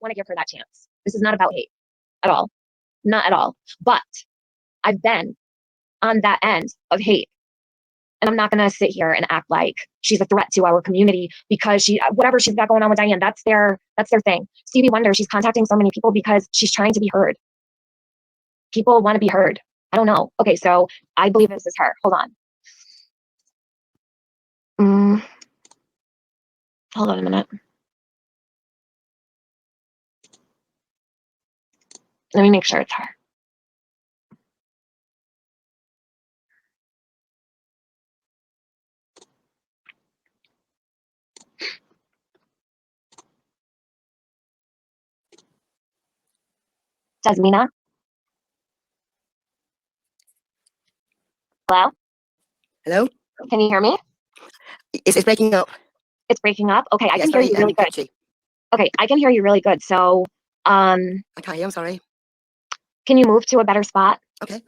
want to give her that chance. This is not about hate at all. Not at all. But I've been on that end of hate. And I'm not going to sit here and act like she's a threat to our community because whatever she's got going on with Diane, that's their thing. Stevie Wonder, she's contacting so many people because she's trying to be heard. People want to be heard. I don't know. Okay, so I believe this is her. Hold on. Hold on a minute. Let me make sure it's her. Jasmina? Hello? Hello? Can you hear me? It's breaking up. It's breaking up? Okay, I Yeah, can hear you really good. Catchy. Okay, I can hear you really good. So, I can't hear, I'm sorry. can you move to a better spot? Okay.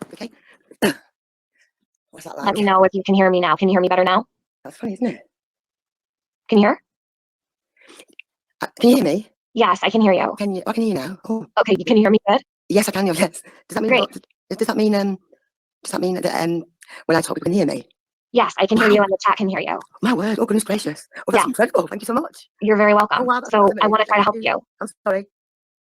What's that like? Let me know if you can hear me now. Can you hear me better now? That's funny, isn't it? Can you hear? Can you hear me? Yes, I can hear you. I can hear you now. Oh. Okay, can you hear me good? Yes, I can. Yes. Does that mean? Great. Does that mean that when I talk, people can hear me? Yes, I can hear you, and the chat can hear you. My word! Oh goodness gracious! Oh, that's incredible! Thank you so much. You're very welcome. Oh, wow, so I want to try to help you. I'm sorry.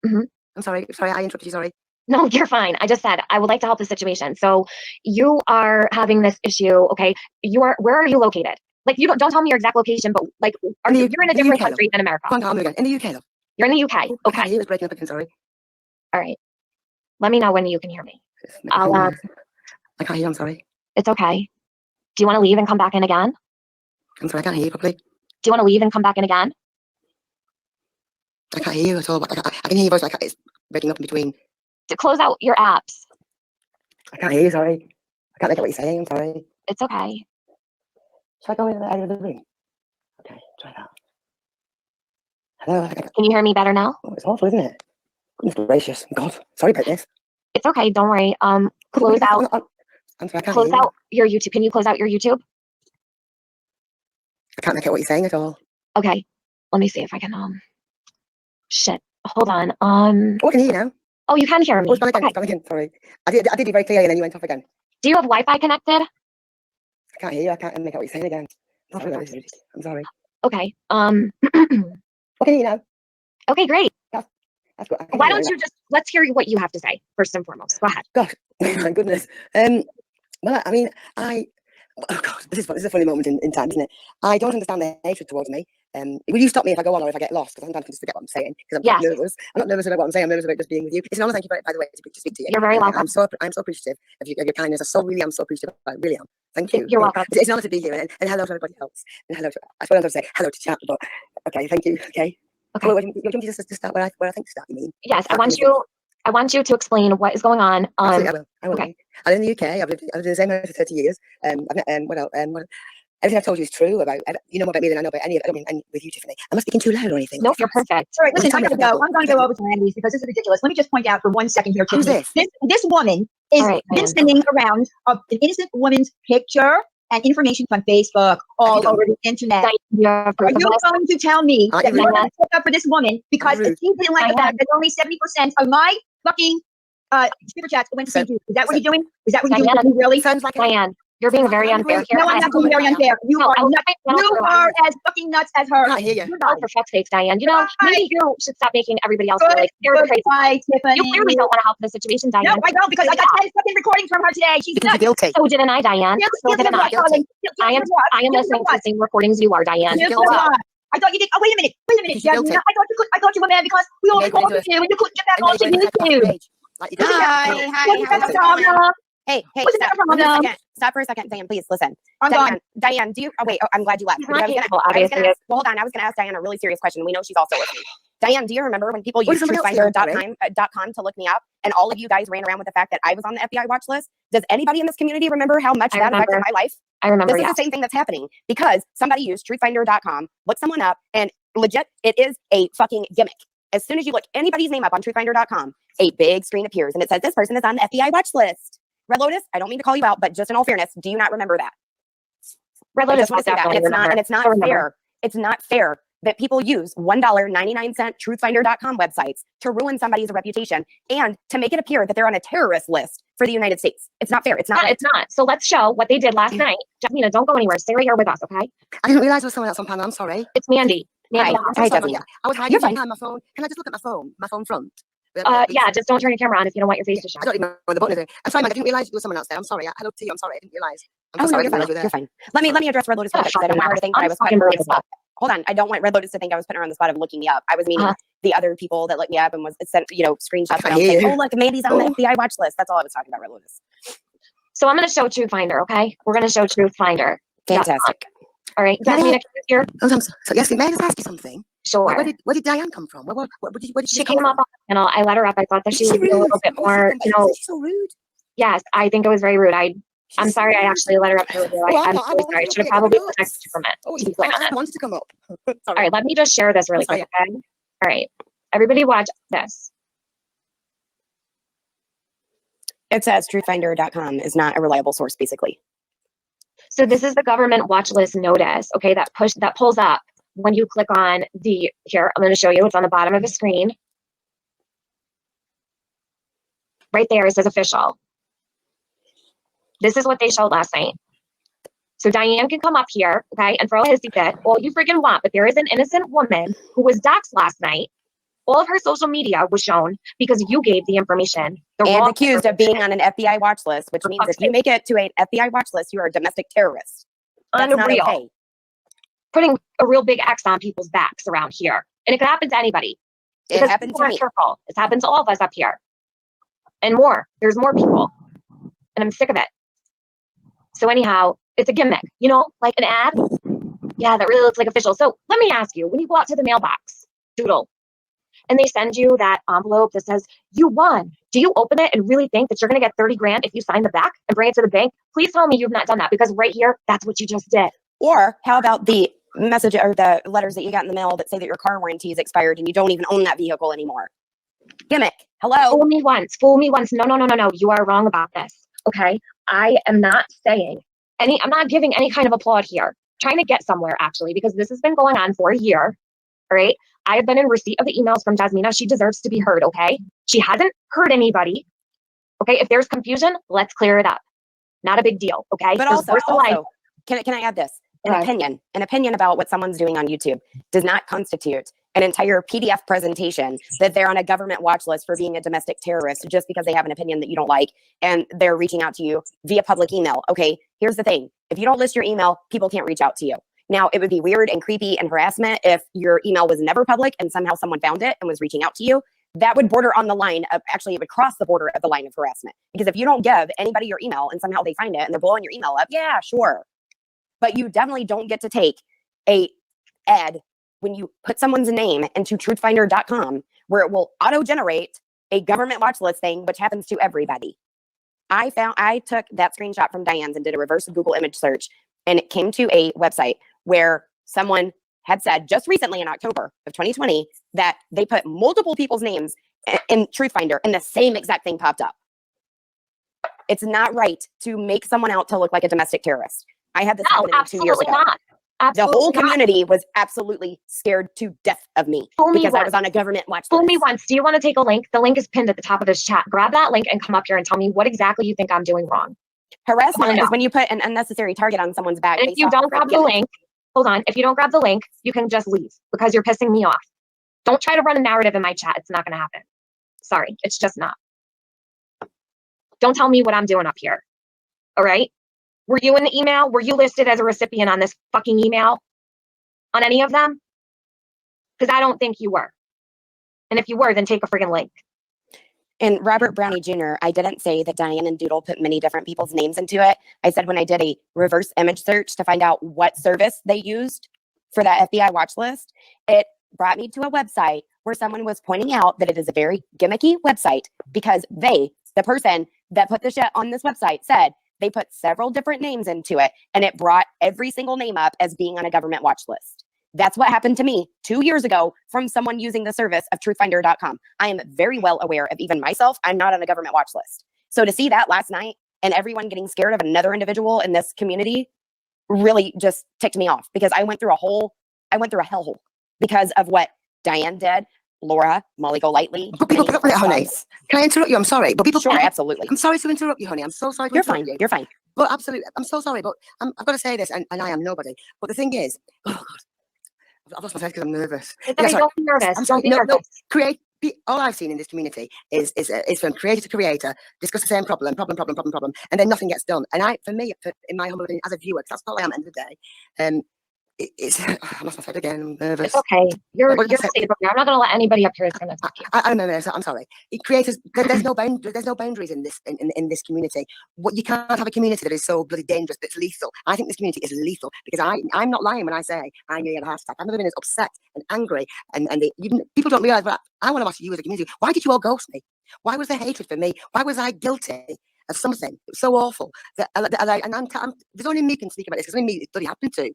Mm-hmm. I'm sorry. Sorry, I interrupted you. Sorry. No, you're fine. I just said I would like to help the situation. So you are having this issue. Okay, where are you located? Like, you don't tell me your exact location, but like, you're in a different country than America? Again. In the UK, though. You're in the UK. Oh, okay. It was breaking up again. Sorry. All right. Let me know when you can hear me. I can't hear you. I'm sorry. It's okay. Do you want to leave and come back in again? I'm sorry. I can't hear you properly. Do you want to leave and come back in again? I can't hear you at all. But I can hear your voice. It's breaking up in between. To close out your apps. I can't hear you. Sorry. I can't make out what you're saying. I'm sorry. It's okay. Should I go in the area of the room? Okay, try that. Hello. Can you hear me better now? Oh, it's awful, isn't it? Goodness gracious. God. Sorry about this. It's okay. Don't worry. Close out. I'm sorry, I can't close out your YouTube. Can you close out your YouTube? I can't make out what you're saying at all. Okay. Let me see if I can, shit. Hold on. Oh, I can hear you now. Oh, you can hear me. Oh, it's gone again. Okay. It's gone again. Sorry. I did it very clearly and then you went off again. Do you have Wi-Fi connected? I can't hear you. I can't make out what you're saying again. I'm sorry. Okay. What can you hear you now? Okay, great. That's good. Why don't you let's hear what you have to say first and foremost. Go ahead. Gosh, my goodness. Well, I mean, oh God, this is a funny moment in time, isn't it? I don't understand the hatred towards me. Will you stop me if I go on or if I get lost? Because sometimes I can just forget what I'm saying because I'm nervous. I'm not nervous about what I'm saying. I'm nervous about just being with you. It's an honor, thank you, by the way, to speak to you. You're very welcome. I'm so appreciative of your kindness. I'm so appreciative. I really am. Thank you. You're welcome. It's an honor to be here. And hello to everybody else. And hello to, I suppose I'm going to say hello to chat, but okay, thank you. Okay. Well, you want me to start where I think to start, you mean? Yes, I want you to explain what is going on. Absolutely, I will. Okay. I'm in the UK. I've lived in the same house for 30 years. Everything I've told you is true about, you know more about me than I know about any of it. I mean, and with you, Tiffany. Am I speaking too loud or anything? No, you're perfect. All right, listen, I'm going to go over to Randy's because this is ridiculous. Let me just point out for 1 second here, Tiffany. Who's this? This woman is sending around an innocent woman's picture and information from Facebook all over the internet. Are you going to tell me that you're going to stick up for this woman because she didn't like the fact that only 70% of my fucking super chats went to see you? Is that what you're doing? Is that what you're doing? Really? Sounds like Diane. You're being very unfair here. No, I'm not being very unfair. You are as fucking nuts as her. I hear you. Oh, for fuck's sakes, Diane. You know, maybe you should stop making everybody else feel like they're the crazy. Tiffany. You clearly don't want to help the situation, Diane. No, I don't, because I got 10 fucking recordings from her today. She's nuts. Guilty. So didn't I, Diane? So didn't I. I am listening to the same recordings you are, Diane. I thought you did. Oh, wait a minute, Jasmine. I thought you were mad because we all recorded you and you couldn't get back on to YouTube. Hi. Hey, stop for a second, Diane, please listen. Diane, do you, I'm glad you left. Hold on, I was gonna ask Diane a really serious question. We know she's also listening. Diane, do you remember when people used truthfinder.com to look me up and all of you guys ran around with the fact that I was on the FBI watch list? Does anybody in this community remember how much that affected my life? I remember. This is the same thing that's happening because somebody used truthfinder.com, looked someone up, and legit, it is a fucking gimmick. As soon as you look anybody's name up on truthfinder.com, a big screen appears and it says this person is on the FBI watch list. Red Lotus, I don't mean to call you out, but just in all fairness, do you not remember that? Red Lotus, it's not fair. It's not fair that people use $1.99 truthfinder.com websites to ruin somebody's reputation and to make it appear that they're on a terrorist list for the United States. It's not fair. It's not. It's not. So let's show what they did last night. Jasmina, don't go anywhere. Stay right here with us, okay? I didn't realize there was someone else on panel. I'm sorry. It's Mandy. Mandy. Hi, Jasmina. I was hiding behind my phone. Can I just look at my phone front? Yeah, just don't turn your camera on if you don't want your face to show. I don't even know where the button is. I'm sorry, man. I didn't realize there was someone else there. I'm sorry. Hello to you. I'm sorry. I didn't realize. I'm sorry. You're fine. Let me address Red Lotus real quick, because I don't want her to think that I was putting her on the spot. Hold on. I don't want Red Lotus to think I was putting her on the spot of looking me up. I was meaning the other people that looked me up and was sent, screenshots. And saying, oh, look, Mandy's on the FBI watch list. That's all I was talking about, Red Lotus. So I'm going to show Truth Finder, okay? We're going to show Truth Finder. Fantastic. All right. Jasmina, here. So yes, may I just ask you something? Sure. Where did Diane come from? Where did she came up on the panel. I let her up. I thought that she would be a little bit more, She's so rude. Yes, I think it was very rude. I'm sorry. I actually let her up here with you. I'm so sorry. I should have probably protected you from it. I wanted to come up. All right, let me just share this really quick, okay? All right. Everybody watch this. It says truthfinder.com is not a reliable source, basically. So this is the government watch list notice, okay, that pulls up when you click on here, I'm going to show you. It's on the bottom of the screen. Right there, it says official. This is what they showed last night. So Diane can come up here, okay, and throw a hissy fit all you freaking want, but there is an innocent woman who was doxxed last night. All of her social media was shown because you gave the information. And accused of being on an FBI watch list, which means if you make it to an FBI watch list, you are a domestic terrorist. That's not okay. Putting a real big X on people's backs around here. And it could happen to anybody. It happened to me. Careful. It's happened to all of us up here. And more. There's more people. And I'm sick of it. So anyhow, it's a gimmick. Like an ad? Yeah, that really looks like official. So let me ask you, when you go out to the mailbox, doodle, and they send you that envelope that says, you won. Do you open it and really think that you're going to get 30 grand if you sign the back and bring it to the bank? Please tell me you've not done that, because right here, that's what you just did. Or how about the message or the letters that you got in the mail that say that your car warranty is expired and you don't even own that vehicle anymore? Gimmick. Hello. Fool me once. Fool me once. No. You are wrong about this. Okay. I am not saying I'm not giving any kind of applaud here. Trying to get somewhere, actually, because this has been going on for a year. All right. I have been in receipt of the emails from Jasmina. She deserves to be heard. Okay. She hasn't hurt anybody. Okay. If there's confusion, let's clear it up. Not a big deal. Okay. But also can I add this? An opinion about what someone's doing on YouTube does not constitute an entire PDF presentation that they're on a government watch list for being a domestic terrorist just because they have an opinion that you don't like and they're reaching out to you via public email. Okay, here's the thing. If you don't list your email, people can't reach out to you. Now, it would be weird and creepy and harassment if your email was never public and somehow someone found it and was reaching out to you. That would border on the line of, actually, it would cross the border of the line of harassment. Because if you don't give anybody your email and somehow they find it and they're blowing your email up, yeah, sure. But you definitely don't get to take a ad when you put someone's name into truthfinder.com where it will auto-generate a government watch list thing, which happens to everybody. I took that screenshot from Diane's and did a reverse Google image search, and it came to a website where someone had said just recently in October of 2020 that they put multiple people's names in Truthfinder and the same exact thing popped up. It's not right to make someone out to look like a domestic terrorist. I had this happen 2 years ago. The whole community was absolutely scared to death of me because I was on a government watch list. Fool me once. Do you want to take a link? The link is pinned at the top of this chat. Grab that link and come up here and tell me what exactly you think I'm doing wrong. Harassment is when you put an unnecessary target on someone's back. And if you don't grab the link, hold on. If you don't grab the link, you can just leave because you're pissing me off. Don't try to run a narrative in my chat. It's not going to happen. Sorry. It's just not. Don't tell me what I'm doing up here. All right? Were you in the email? Were you listed as a recipient on this fucking email? On any of them? Because I don't think you were. And if you were, then take a friggin' link. And Robert Brownie Jr., I didn't say that Diane and Doodle put many different people's names into it. I said when I did a reverse image search to find out what service they used for that FBI watch list, it brought me to a website where someone was pointing out that it is a very gimmicky website because the person that put the shit on this website said they put several different names into it and it brought every single name up as being on a government watch list. That's what happened to me 2 years ago from someone using the service of truthfinder.com. I am very well aware of even myself. I'm not on a government watch list. So to see that last night and everyone getting scared of another individual in this community really just ticked me off because I went through a hellhole because of what Diane did, Laura, Molly Golightly. But people, honey, can I interrupt you? I'm sorry, but people. Sure, absolutely. I'm sorry to interrupt you, honey. I'm so sorry to You're interrupt fine. you. You're fine. But absolutely, I'm so sorry, but I've got to say this, and I am nobody. But the thing is, oh God, I've lost my face because I'm nervous. Don't be nervous. I'm sorry. Don't be nervous. All I've seen in this community is from creator to creator, discuss the same problem, and then nothing gets done. And in my humble opinion, as a viewer, 'cause that's all I am at the end of the day. I lost my head again. I'm nervous. It's okay. You're safe up here. I'm not going to let anybody up here is going to attack you. I'm nervous. I'm sorry. Creators, there's no boundaries in this community. What you can't have a community that is so bloody dangerous, that's lethal. I think this community is lethal because I'm not lying when I say I nearly had a heart attack. I've never been as upset and angry, and people don't realize. But I want to ask you as a community, why did you all ghost me? Why was there hatred for me? Why was I guilty of something? It was so awful that there's only me can speak about this because only me it bloody happened to.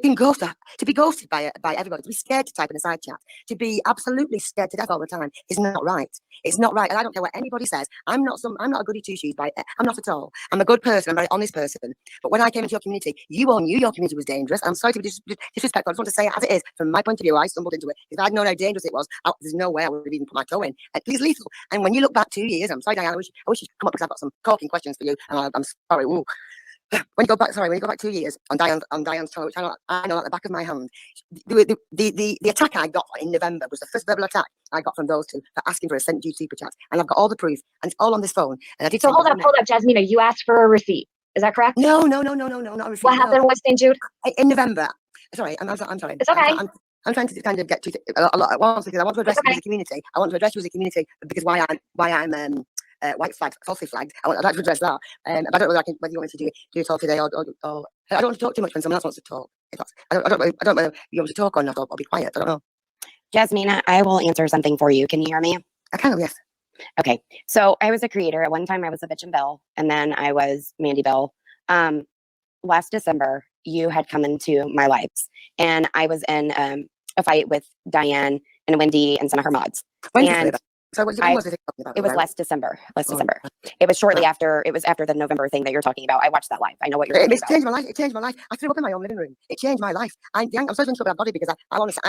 Being ghosted, to be ghosted by everybody, to be scared to type in a side chat, to be absolutely scared to death all the time is not right. It's not right, and I don't care what anybody says. I'm not a goody two shoes. I'm not at all. I'm a good person. I'm a very honest person. But when I came into your community, you all knew your community was dangerous. I'm sorry to be disrespectful. I just want to say it as it is. From my point of view, I stumbled into it. If I'd known how dangerous it was, there's no way I would have even put my toe in. It is lethal. And when you look back 2 years, I'm sorry, Diane. I wish you'd come up because I've got some corking questions for you. And I'm sorry. Ooh. When you go back 2 years on Diane's channel, which I know at the back of my hand, the attack I got in November was the first verbal attack I got from those two for asking for a sent you super chat, and I've got all the proof, and it's all on this phone. And I did. So hold up, Jasmina. You asked for a receipt. Is that correct? No, not a receipt. What happened with St. Jude? In November. Sorry, I'm sorry. It's okay. I'm trying to kind of get to a lot at once because I want to address you as a community. I want to address you as a community because why I'm white flagged, falsely flagged. I'd like to address that. But I don't know whether you want me to do it all today or I don't want to talk too much when someone else wants to talk. I don't know whether you want to talk or not. I'll be quiet. I don't know. Jasmina, I will answer something for you. Can you hear me? I can, yes. Okay. So I was a creator. At one time I was a bitch and Belle, and then I was Mandy Belle. Last December, you had come into my lives, and I was in a fight with Diane and Wendy and some of her mods. So what was it about? It was last December. December. It was shortly after. It was after the November thing that you're talking about. I watched that live. I know what you're talking about. Changed my life. It changed my life. I threw up in my own living room. It changed my life. I'm so into my body because I honestly.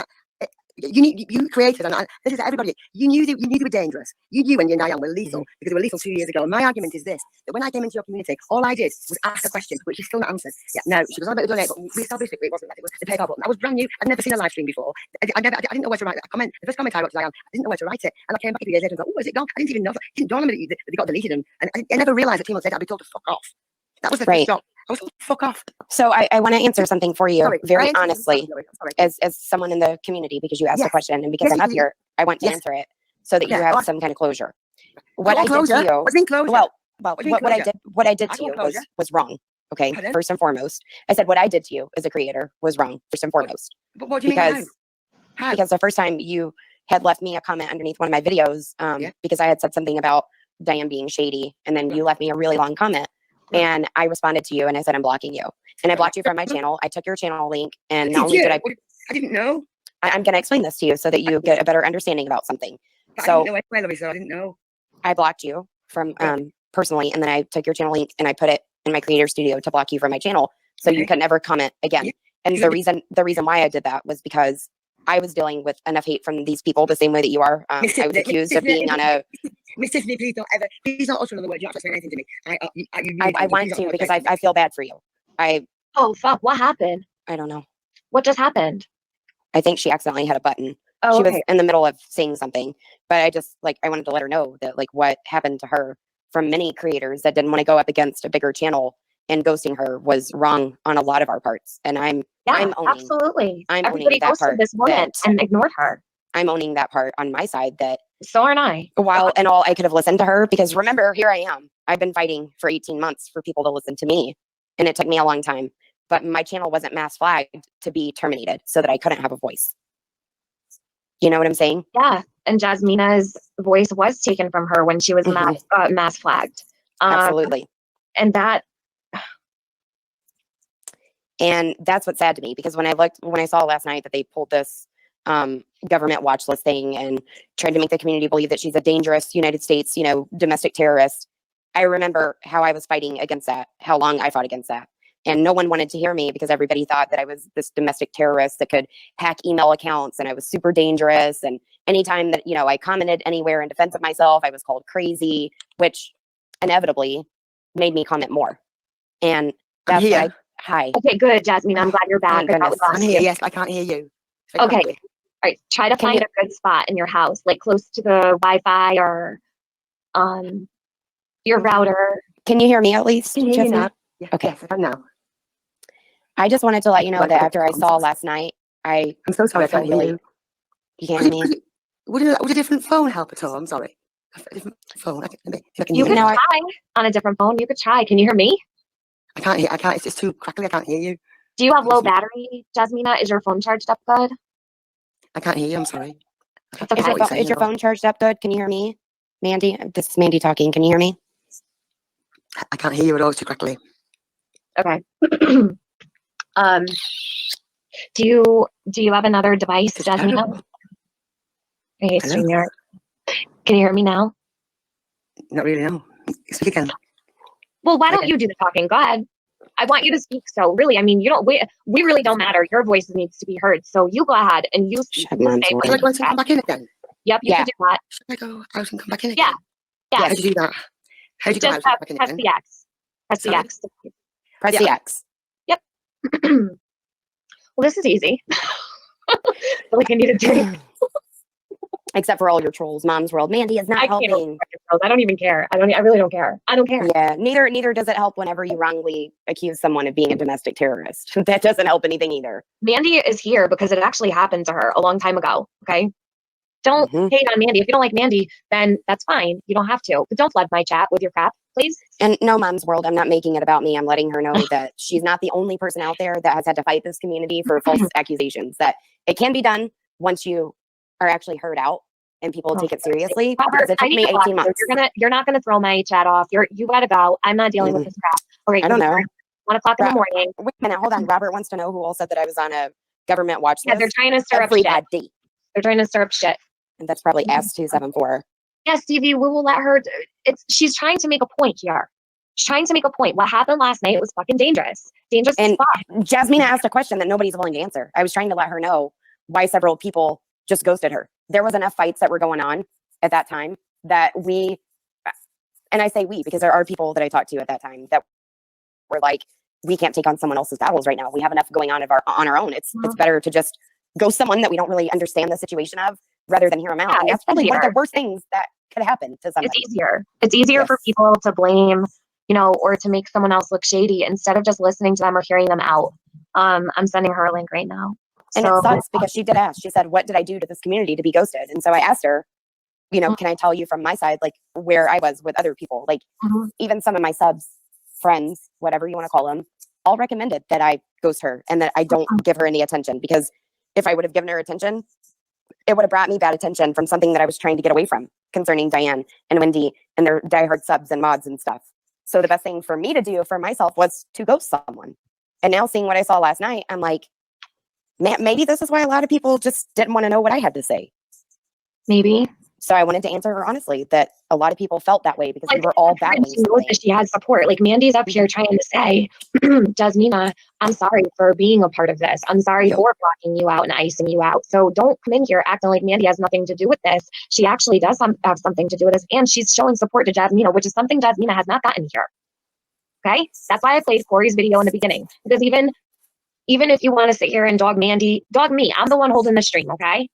You created, and this is everybody. You knew they were dangerous. You knew when you and Diane were lethal because they were lethal 2 years ago. And my argument is this: that when I came into your community, all I did was ask a question, which is still not answered. Yeah, no, she was on about the donate, but we established it wasn't that. It was the PayPal button. I was brand new. I'd never seen a live stream before. I didn't know where to write a comment. The first comment I wrote to Diane, I didn't know where to write it, and I came back a few years later and thought, oh, is it gone? I didn't even know. It didn't dawn on me that they got deleted, and I never realised that 2 months later I'd be told to fuck off. That was the first shock. I was told to fuck off. So I want to answer something for you very honestly, as someone in the community, because you asked the question, and because I'm up here, I want to answer it so that you have some kind of closure. What I did to you, what I did to you was wrong. Okay, first and foremost, I said what I did to you as a creator was wrong. First and foremost, but what do you mean? How? Because the first time you had left me a comment underneath one of my videos, because I had said something about Diane being shady, and then you left me a really long comment. And I responded to you and I said, I'm blocking you. And I blocked you from my channel. I took your channel link, and not only did I didn't know. I'm going to explain this to you so that you get a better understanding about something. So I didn't know. I blocked you from personally, and then I took your channel link and I put it in my creator studio to block you from my channel so you could never comment again. Yeah. And the reason why I did that was because I was dealing with enough hate from these people the same way that you are. I was accused of being on a... Miss Tiffany, please don't utter another word. You don't have to say anything to me. I want to because I feel bad for you. Oh, fuck. What happened? I don't know. What just happened? I think she accidentally had a button. Oh, she was in the middle of saying something, but I wanted to let her know that what happened to her from many creators that didn't want to go up against a bigger channel and ghosting her was wrong on a lot of our parts. And I'm owning, absolutely. Everybody ghosted this woman and ignored her. I'm owning that part on my side that. So am I. While and all, I could have listened to her because remember, here I am. I've been fighting for 18 months for people to listen to me, and it took me a long time. But my channel wasn't mass flagged to be terminated so that I couldn't have a voice. You know what I'm saying? Yeah. And Jasmina's voice was taken from her when she was mass flagged. Absolutely. And that's what's sad to me because when I saw last night that they pulled this government watch list thing and tried to make the community believe that she's a dangerous United States, domestic terrorist, I remember how I was fighting against that, how long I fought against that. And no one wanted to hear me because everybody thought that I was this domestic terrorist that could hack email accounts and I was super dangerous. And anytime that, I commented anywhere in defense of myself, I was called crazy, which inevitably made me comment more. And that's what hi. Okay, good, Jasmine. I'm glad you're back. I'm here. Yes, I can't hear you. Okay. All right. Try to find a good spot in your house, like close to the Wi-Fi or your router. Can you hear me at least? Can you hear you now? Yeah, okay. Yes, I can now. I just wanted to let you know that after I saw last night, I'm so sorry. I can't hear you. You can't hear me? Would a different phone help at all? I'm sorry. A different phone. You could try on a different phone. You could try. Can you hear me? I can't hear. I can't. It's too crackly. I can't hear you. Do you have low battery, Jasmina? Is your phone charged up good? I can't hear you. I'm sorry. Is your phone charged up good? Can you hear me? Mandy? This is Mandy talking. Can you hear me? I can't hear you at all. It's too crackly. Okay. Do you have another device, Jasmina? Hey, Streamer. Can you hear me now? Not really, no. Speak again. Well, why don't you do the talking? Go ahead. I want you to speak. So really, I mean, we really don't matter. Your voice needs to be heard. So you go ahead and you speak. Should I go and come back in again? Yep, you can do that. Should I go out and come back in again? Yeah. How do you do that? How do you go out and come back in press again? the X. Press the X. Press the X. Yep. Well, this is easy. I feel like I need a drink. Except for all your trolls, Mom's World. Mandy is not helping. I don't even care. I really don't care. I don't care. Yeah, neither does it help whenever you wrongly accuse someone of being a domestic terrorist. That doesn't help anything either. Mandy is here because it actually happened to her a long time ago. Okay. Don't hate on Mandy. If you don't like Mandy, then that's fine. You don't have to. But don't flood my chat with your crap, please. And no, Mom's World, I'm not making it about me. I'm letting her know that she's not the only person out there that has had to fight this community for false accusations. That it can be done once you are actually heard out and people take it seriously. Robert, it took me 18 months. You're not gonna throw my chat off. You gotta go. I'm not dealing with this crap. All right. I don't know. 1 o'clock in the morning. Wait a minute. Hold on. Robert wants to know who all said that I was on a government watch list. Yeah, they're trying to stir up shit. They're trying to stir up shit. And that's probably S274. Yeah, Stevie, we will let her. She's trying to make a point here. She's trying to make a point. What happened last night was fucking dangerous. Dangerous and spot. Jasmina asked a question that nobody's willing to answer. I was trying to let her know why several people just ghosted her. There was enough fights that were going on at that time that and I say we because there are people that I talked to at that time that were like, we can't take on someone else's battles right now. We have enough going on on our own. It's better to just ghost someone that we don't really understand the situation of rather than hear them out. And that's probably one of the worst things that could happen to somebody. It's easier for people to blame, or to make someone else look shady instead of just listening to them or hearing them out. I'm sending her a link right now. And it sucks because she did ask. She said, what did I do to this community to be ghosted? And so I asked her, can I tell you from my side, like where I was with other people? Like even some of my subs, friends, whatever you want to call them, all recommended that I ghost her and that I don't give her any attention, because if I would have given her attention, it would have brought me bad attention from something that I was trying to get away from concerning Diane and Wendy and their diehard subs and mods and stuff. So the best thing for me to do for myself was to ghost someone. And now seeing what I saw last night, I'm like, man, maybe this is why a lot of people just didn't want to know what I had to say. Maybe. So I wanted to answer her honestly that a lot of people felt that way because we were all battling. She knows that she has support. Like Mandy's up here trying to say, Jasmina, I'm sorry for being a part of this. I'm sorry for blocking you out and icing you out. So don't come in here acting like Mandy has nothing to do with this. She actually does have something to do with this. And she's showing support to Jasmina, which is something Jasmina has not gotten here. Okay? That's why I played Corey's video in the beginning. Because even if you want to sit here and dog Mandy, dog me. I'm the one holding the stream, okay?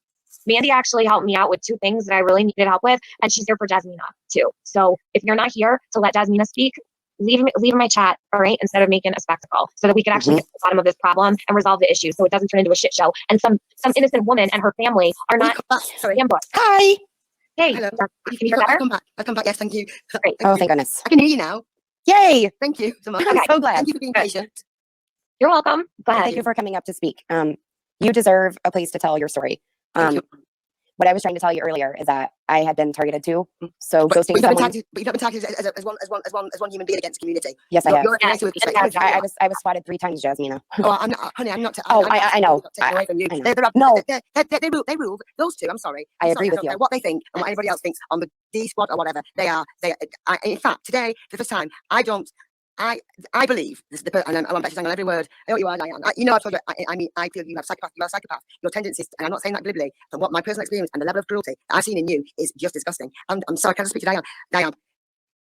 Mandy actually helped me out with 2 things that I really needed help with, and she's here for Jasmina too. So if you're not here to let Jasmina speak, leave in my chat, all right, instead of making a spectacle, so that we can actually get to the bottom of this problem and resolve the issue, so it doesn't turn into a shit show. And some innocent woman and her family are not ambushed. Hi. Hey, hello. Can you hear better? I come back. Yes, thank you. Great. Thank goodness. I can hear you now. Yay! Thank you so much. I'm so glad. Thank you for being patient. You're welcome. Go ahead. Thank you for coming up to speak. You deserve a place to tell your story. Thank you. What I was trying to tell you earlier is that I had been targeted too. So but ghosting you've not someone. been targeted as one human being against the community. Yes, I have. I was spotted 3 times, Jasmina. Oh, I'm not, honey. I'm not. I know. Taking away from you. I know. They rule. Those 2. I'm sorry. I agree with you. I don't care what they think and what anybody else thinks on the D squad or whatever. In fact, today for the first time, I don't I believe this is and I'm betting on every word. I know what you are, Diane. You know, I've told you. I mean, I feel you have psychopath. You are a psychopath. Your tendencies, and I'm not saying that glibly. From what my personal experience and the level of cruelty that I've seen in you is just disgusting. I'm sorry. Can I speak to Diane? Diane,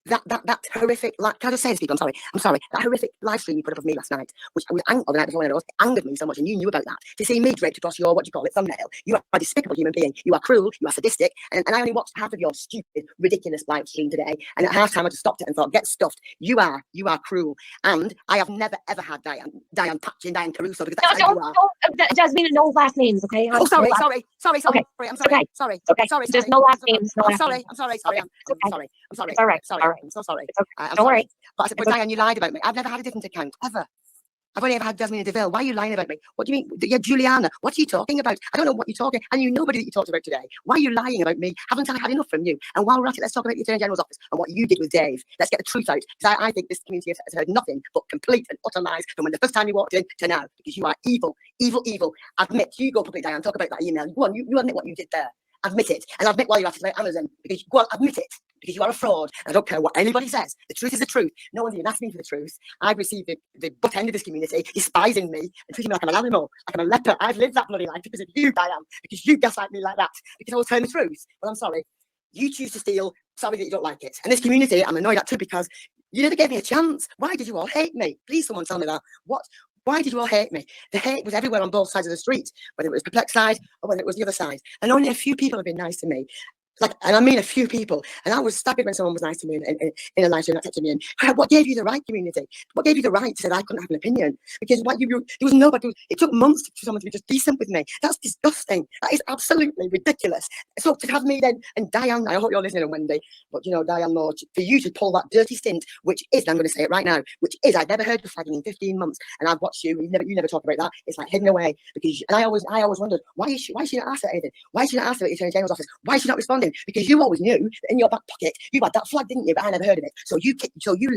that horrific, like, can I just say this, people? I'm sorry. That horrific live stream you put up of me last night, which I was angry, the night before, it angered me so much, and you knew about that. To see me draped across your, what do you call it, thumbnail. You are a despicable human being. You are cruel. You are sadistic. And I only watched half of your stupid, ridiculous live stream today. And at halftime, I just stopped it and thought, get stuffed. You are cruel. And I have never ever had Diane Patchin, Diane Caruso, because that's how you are. Jasmine, no last names, okay? Oh, sorry. Okay. I'm sorry. Okay. Sorry. Okay. Sorry. Just no last names. No I'm last sorry. names. I'm sorry. Okay. I'm Okay. sorry. I'm sorry. It's all right. Sorry. All right. I'm so sorry. It's okay. I'm Don't sorry. worry. But Diane, you lied about me. I've never had a different account, ever. I've only ever had Jasmine DeVille. Why are you lying about me? What do you mean? You're Juliana. What are you talking about? I don't know what you're talking. I knew nobody that you talked about today. Why are you lying about me? Haven't I had enough from you? And while we're at it, let's talk about the Attorney General's office and what you did with Dave. Let's get the truth out. Because I think this community has heard nothing but complete and utter lies from when the first time you walked in to now. Because you are evil, evil, evil. Admit, you go public, Diane, talk about that email. Go on, you admit what you did there. Admit it. And admit why you're at it about Amazon. Because go on, admit it. Because you are a fraud. I don't care what anybody says. The truth is the truth. No one's even asked me for the truth. I've received the butt end of this community despising me and treating me like I'm an animal, like I'm a leper. I've lived that bloody life because of you, Diane. Because you gaslight me like that. Because I will turn the truth. Well, I'm sorry. You choose to steal. Sorry that you don't like it. And this community, I'm annoyed at too because you never gave me a chance. Why did you all hate me? Please, someone tell me that. Why did you all hate me? The hate was everywhere on both sides of the street, whether it was Perplex side or whether it was the other side. And only a few people have been nice to me. And I mean a few people. And I was staggered when someone was nice to me in a live stream, that to me. And what gave you the right, community? What gave you the right to say that I couldn't have an opinion? Because there was nobody. It took months for someone to be just decent with me. That's disgusting. That is absolutely ridiculous. So to have me then, and Diane, I hope you're listening on Wendy, but you know, Diane Moore, for you to pull that dirty stint, which is, and I'm going to say it right now, which is, I've never heard of flagging in 15 months, and I've watched you never talk about that. It's like hidden away because, and I always wondered, why is she not asked anything? Why is she not asked about the Attorney General's office? Why is she not responding? Because you always knew that in your back pocket you had that flag, didn't you? But I never heard of it. So you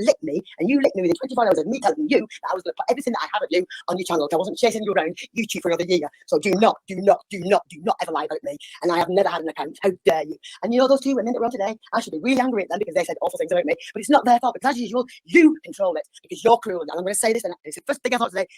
licked me, and you licked me within 24 hours of me telling you that I was going to put everything that I had of you on your channel. I wasn't chasing you around YouTube for another year. So do not ever lie about me. And I have never had an account. How dare you? And you know those two women that were on today? I should be really angry at them because they said awful things about me. But it's not their fault because as usual, you control it because you're cruel. And I'm going to say this, and it's the first thing I thought today.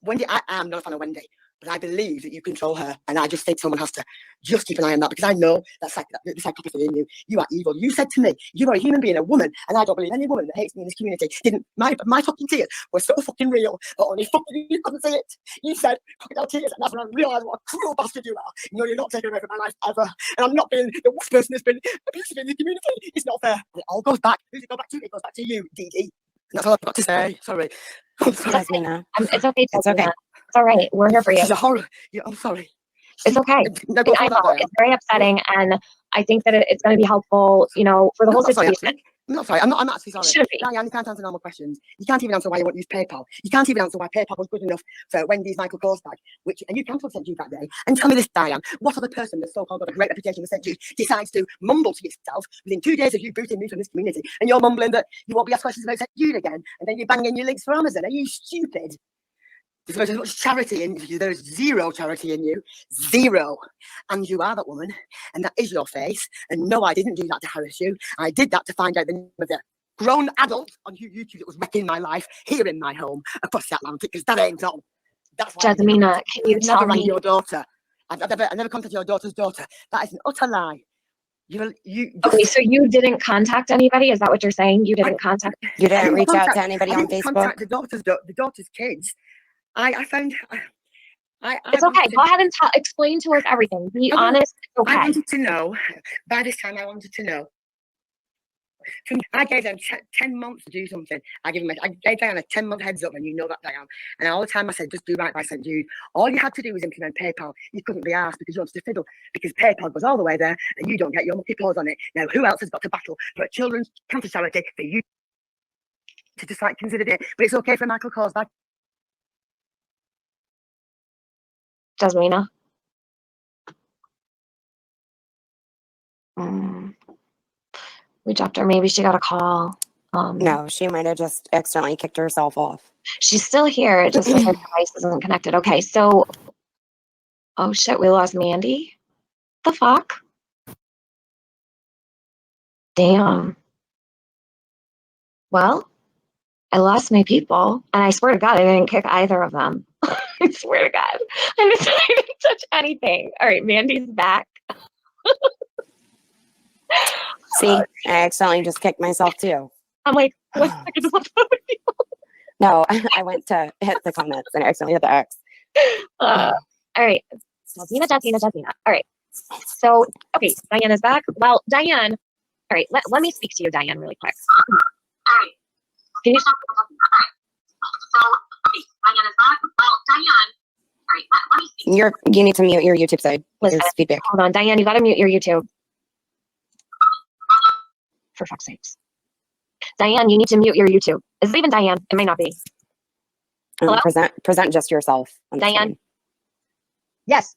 Wendy, I am not a fan of Wendy, but I believe that you control her, and I just think someone has to just keep an eye on that because I know that's like the psychopathy in you. You are evil. You said to me, you are a human being, a woman, and I don't believe any woman that hates me in this community didn't. My fucking tears were so fucking real, but only fucking you couldn't see it. You said crocodile tears, and that's when I realised what a cruel bastard you are. You know, you're not taking away from my life ever, and I'm not being the worst person that's been abusive in the community. It's not fair. And it all goes back. Who's it go back to? It goes back to you, Dee Dee. And that's all I've got to say. Sorry. I'm sorry. Jasmine, It's okay. It's okay. It's all right. We're here for you. She's a horror. Yeah, I'm sorry. It's okay. No, I know it's very upsetting, and I think that it's going to be helpful, you know, for the whole situation. I'm not sorry. I'm actually sorry. Should be. Diane, you can't answer normal questions. You can't even answer why you won't use PayPal. You can't even answer why PayPal was good enough for Wendy's Michael Kors bag, and you cancelled St. Jude that day. And tell me this, Diane, what other person that's so-called got a great reputation with St. Jude decides to mumble to yourself within 2 days of you booting me from this community, and you're mumbling that you won't be asked questions about St. Jude again, and then you're banging your links for Amazon? Are you stupid? There's as much charity in you. There's zero charity in you. Zero. And you are that woman. And that is your face. And no, I didn't do that to harass you. I did that to find out the name of the grown adult on YouTube that was wrecking my life here in my home across the Atlantic, because that ain't on. That's why Jasmina, can you tell me? Your daughter. I never contacted your daughter's daughter. That is an utter lie. Okay, so you didn't contact anybody? Is that what you're saying? You didn't contact? You didn't reach out to anybody on Facebook? Contact the daughter's kids. I found. It's okay. Go ahead and explain to us everything. Be honest. It's okay. I wanted to know. By this time, I wanted to know. I gave them 10 months to do something. I gave Diane a 10-month heads up, and you know that, Diane. And all the time I said, just do right by St. Jude. All you had to do was implement PayPal. You couldn't be asked because you wanted to fiddle, because PayPal goes all the way there, and you don't get your mucky paws on it. Now, who else has got to battle for a children's cancer charity for you to just like consider it? But it's okay for Michael Kors bag. Jasmina. We dropped her. Maybe she got a call. No, she might have just accidentally kicked herself off. She's still here. It just says her device isn't connected. Okay, so, oh shit, we lost Mandy. The fuck? Damn. Well, I lost my people, and I swear to God, I didn't kick either of them. I swear to God, I didn't touch anything. All right, Mandy's back. See, I accidentally just kicked myself too. I'm like, what? No, I went to hit the comments and I accidentally hit the X. All right, Jasmina. All right, so okay, Diane is back. Well, Diane, all right, let me speak to you, Diane, really quick. Can you stop? Diane is back. Well, Diane. All right, let me speak. You need to mute your YouTube side. Listen, There's feedback. hold on, Diane, you got to mute your YouTube. For fuck's sakes. Diane, you need to mute your YouTube. Is it even Diane? It may not be. Hello? Present just yourself. Diane? Yes.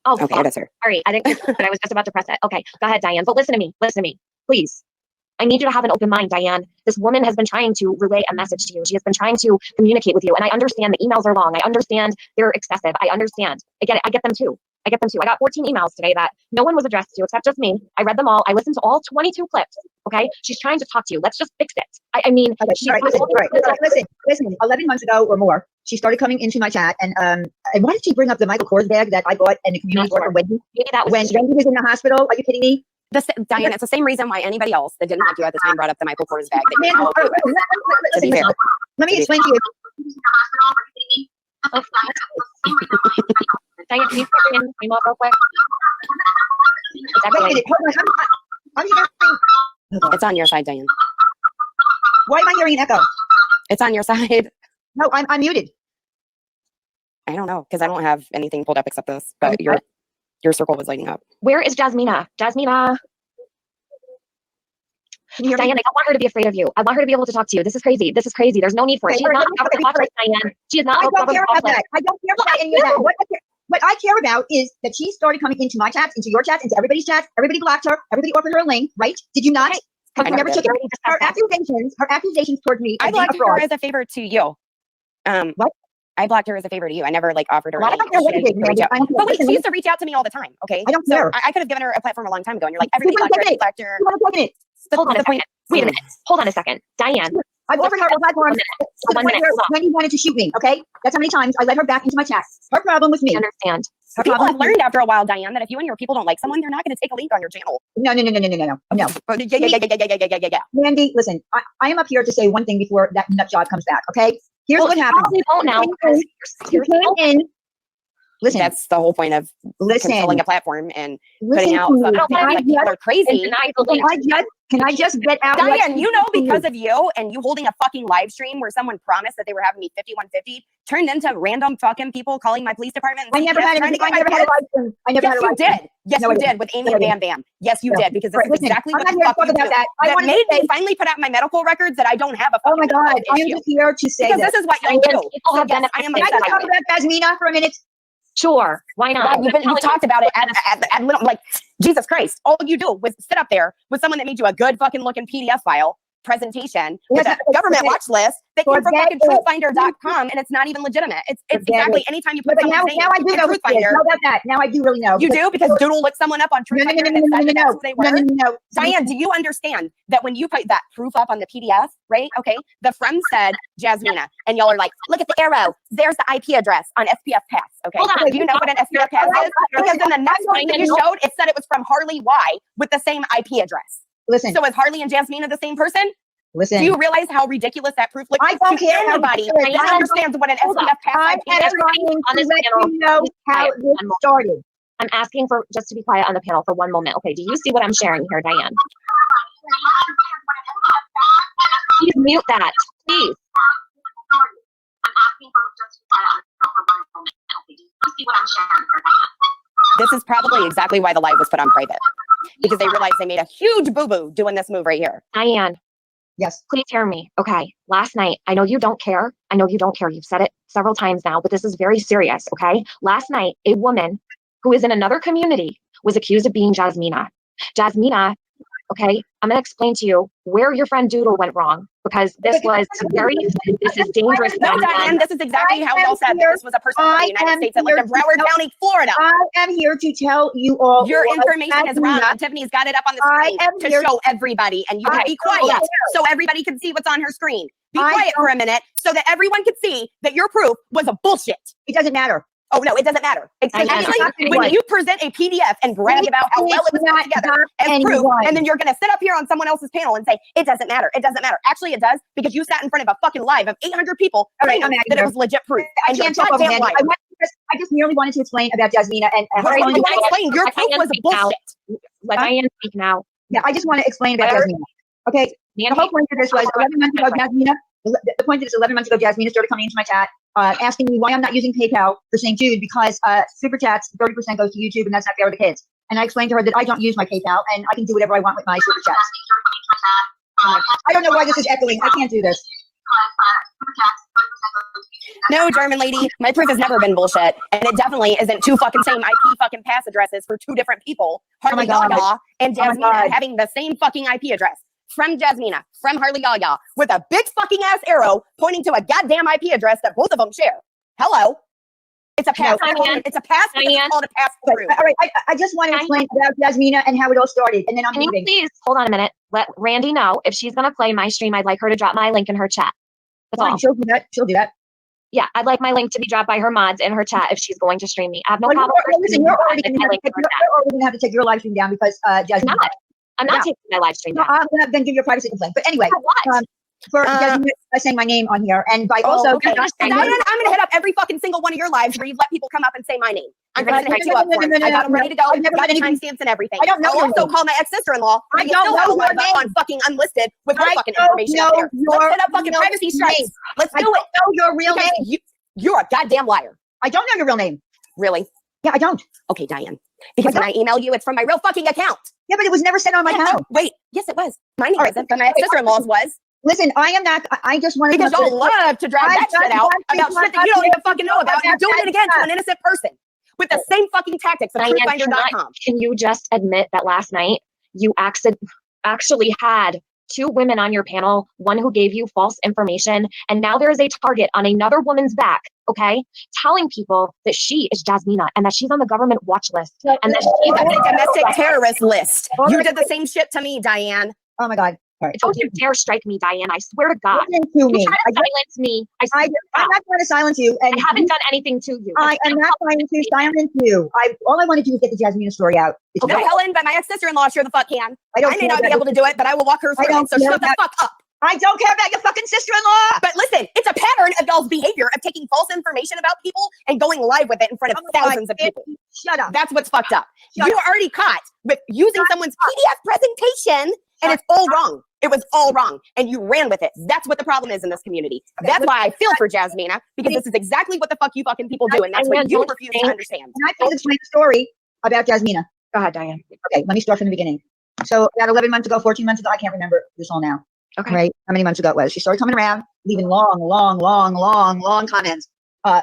Oh, okay, fuck. that's her. All right, I didn't. I was just about to press it. Okay, go ahead, Diane. But listen to me. Listen to me, please. I need you to have an open mind, Diane. This woman has been trying to relay a message to you. She has been trying to communicate with you. And I understand the emails are long. I understand they're excessive. I understand. I get it. I get them too. I got 14 emails today that no one was addressed to except just me. I read them all. I listened to all 22 clips. Okay. She's trying to talk to you. Let's just fix it. I mean, okay, listen, 11 months ago or more, she started coming into my chat. And why did she bring up the Michael Kors bag that I bought in the community board for Wendy? Maybe that was when Wendy was in the hospital. Are you kidding me? Diane, it's the same reason why anybody else that didn't like you at the time brought up the Michael Kors bag. Let me explain to you. Diane, can you put your name up real quick? It's on your side, Diane. Why am I hearing an echo? It's on your side. No, I'm muted. I don't know, because I don't have anything pulled up except this, but your circle was lighting up. Where is Jasmina? Jasmina. Diane, I don't want her to be afraid of you. I want her to be able to talk to you. This is crazy. This is crazy. There's no need for it. She's not a watch list, Diane. She is not. I don't care about that. I don't care about any of that. What I care about is that she started coming into my chats, into your chats, into everybody's chats. Everybody blocked her. Everybody offered her a link, right? Did you not? Because you never took it. Her accusations towards me. I blocked her as a favor to you. What? I blocked her as a favor to you. I never offered her. I don't care what you did, but wait, she used to reach out to me all the time. Okay, I don't care. I could have given her a platform a long time ago, and you're like, everybody blocked her. Hold on a second. Wait a minute. Hold on a second, Diane. I offered her a platform when he wanted to shoot me. Okay, that's how many times I let her back into my chat. Her problem was me. I understand. People have learned after a while, Diane, that if you and your people don't like someone, they're not going to take a link on your channel. No. Yeah. Mandy, listen, I am up here to say one thing before that nut job comes back. Okay, here's what happened. Now, you came in. Listen, that's the whole point of controlling a platform and putting out people are crazy. Can I just get out? Diane, because of you and you holding a fucking live stream where someone promised that they were having me 5150 turned into random fucking people calling my police department. I never had a live stream. Yes, you did. Yes, you did with Amy and Bam Bam. Yes, you did, because this is exactly what the fuck you do. That made me finally put out my medical records that I don't have a fucking Oh my God, I am just here to say this is what you do. Can I just talk about Jasmina for a minute? Sure, why not? You've talked about it at little, Jesus Christ. All you do was sit up there with someone that made you a good fucking looking PDF file presentation with a government watch list that came from fucking truthfinder.com, and it's not even legitimate. It's exactly anytime you put someone's name in Truthfinder. Now I do really know. You do, because Doodle looked someone up on Truthfinder and said that's who they were. No. Diane, do you understand that when you put that proof up on the PDF, right? Okay, the friend said Jasmina, and y'all are like, look at the arrow. There's the IP address on SPF Pass. Okay, do you know what an SPF Pass is? Because in the next one that you showed, it said it was from Harley Y with the same IP address. Listen. So is Harley and Jasmina the same person? Listen. Do you realize how ridiculous that proof looks? I don't care. Anybody that understands what an SPF Pass IP is. On this panel, you know how this started. I'm asking for just to be quiet on the panel for one moment. Okay, do you see what I'm sharing here, Diane? Please mute that, please. I'm asking for just to be quiet on the panel for one moment. Okay, do you see what I'm sharing here, Diane? This is probably exactly why the live was put on private, because they realized they made a huge boo-boo doing this move right here. Diane. Yes. Please hear me. Okay. Last night, I know you don't care. You've said it several times now, but this is very serious. Okay. Last night, a woman who is in another community was accused of being Jasmina. Jasmina, okay, I'm going to explain to you where your friend Doodle went wrong. because this is dangerous. No, Diane, this is exactly how y'all said that this was a person from the United States that lived in Broward County, Florida. I am here to tell you all. Your information is wrong. Tiffany's got it up on the screen to show everybody, and you can be quiet so everybody can see what's on her screen. Be quiet for a minute so that everyone can see that your proof was a bullshit. It doesn't matter. Oh, no, it doesn't matter. Actually, when you present a PDF and brag about how well it was put together as proof, and then you're going to sit up here on someone else's panel and say, it doesn't matter. It doesn't matter. Actually, it does, because you sat in front of a fucking live of 800 people that it was legit proof. I can't talk about Mandy. I just merely wanted to explain about Jasmina and her. You want to explain? Your proof was bullshit. Let Diane speak now. Yeah, I just want to explain about Jasmina. Okay, the whole point of this was 11 months ago, Jasmina. The point of this 11 months ago, Jasmina started coming into my chat, asking me why I'm not using PayPal for St. Jude, because super chats 30% goes to YouTube, and that's not fair to the kids. And I explained to her that I don't use my PayPal, and I can do whatever I want with my super chats. I don't know why this is echoing. I can't do this. No, German lady, my proof has never been bullshit, and it definitely isn't two fucking same IP fucking pass addresses for two different people. Harley Gaga and Jasmina having the same fucking IP address. From Jasmina, from Harley Gaga, with a big fucking ass arrow pointing to a goddamn IP address that both of them share. Hello. It's a pass. It's a pass. It's called a pass through. All right. I just want to explain about Jasmina and how it all started, and then I'm Can you please hold on a minute? Let Randy know if she's going to play my stream. I'd like her to drop my link in her chat. That's all. She'll do that. She'll do that. Yeah, I'd like my link to be dropped by her mods in her chat if she's going to stream me. I have no problem. Listen, you're already going to have to take your live stream down because Jasmina. I'm not taking my live stream down. No, I'm going to then give your privacy complaint. But anyway, for Jasmina saying my name on here, and by also. Okay. I'm going to hit up every fucking single one of your lives where you've let people come up and say my name. I'm going to hit you up for it. I got them ready to go. I've got the timestamps and everything. I don't know. I'll also call my ex-sister-in-law. I don't know her name. On fucking unlisted with her fucking information up there. Let's set up fucking privacy strikes. Let's do it. I don't know your real name. You're a goddamn liar. I don't know your real name. Really? Yeah, I don't. Okay, Diane. Because when I email you, it's from my real fucking account. Yeah, but it was never said on my account. Wait. Yes, it was. Mine wasn't, but my ex-sister-in-law's was. Listen, I am not. I just want to. Because y'all love to drag that shit out about shit that you don't even fucking know about. You're doing it again to an innocent person with the same fucking tactics of TruthFinder.com. Can you just admit that last night you actually had two women on your panel, one who gave you false information, and now there is a target on another woman's back, okay, telling people that she is Jasmina and that she's on the government watch list and that she's on the domestic terrorist list. You did the same shit to me, Diane. Oh my God. Right. Don't you dare strike me, Diane. I swear to God. You try to silence me. I'm not trying to silence you. And I haven't done anything to you. I am not trying to silence you. All I want to do is get the Jasmina story out. Okay, Helen, but my ex-sister-in-law sure the fuck can. I may not be able to do it, but I will walk her through it, so shut the fuck up. I don't care about your fucking sister-in-law. But listen, it's a pattern of y'all's behavior of taking false information about people and going live with it in front of thousands of people. Shut up. That's what's fucked up. You were already caught with using someone's PDF presentation, and it's all wrong. It was all wrong, and you ran with it. That's what the problem is in this community. That's why I feel for Jasmina, because this is exactly what the fuck you fucking people do, and that's what you refuse to understand. And I please explain the story about Jasmina. Go ahead, Diane. Okay, let me start from the beginning. So about 11 months ago, 14 months ago, I can't remember this all now. Okay. Right? How many months ago it was? She started coming around, leaving long comments,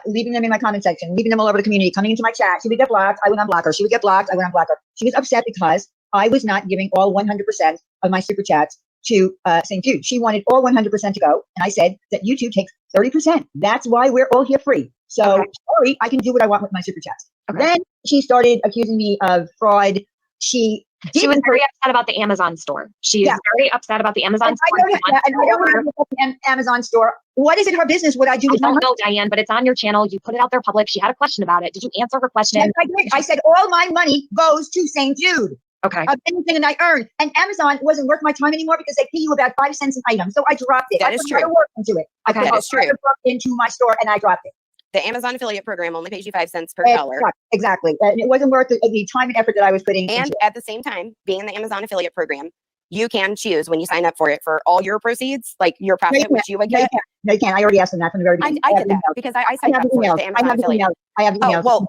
leaving them in my comment section, leaving them all over the community, coming into my chat. She would get blocked. I would unblock her. She would get blocked. I would unblock her. She was upset because I was not giving all 100% of my super chats to St. Jude. She wanted all 100% to go. And I said that YouTube takes 30%. That's why we're all here free. So sorry, I can do what I want with my super chats. Okay. Then she started accusing me of fraud. She was very upset about the Amazon store. She's very upset about the Amazon store. I don't have an Amazon store. What is it her business? What I do with I don't know, Diane, but it's on your channel. You put it out there public. She had a question about it. Did you answer her question? Yes, I did. I said all my money goes to St. Jude. Okay. Of anything that I earned. And Amazon wasn't worth my time anymore because they pay you about 5 cents an item. So I dropped it. That is true. I put work into it. Okay, that is true. Into my store and I dropped it. The Amazon affiliate program only pays you 5 cents per dollar. Exactly. And it wasn't worth the time and effort that I was putting into it. At the same time, being in the Amazon affiliate program, you can choose when you sign up for it for all your proceeds, like your profit, which you would get. No, you can't. I already asked them that from the very beginning. I did that because I signed up for the Amazon affiliate. I have emails. Oh, well,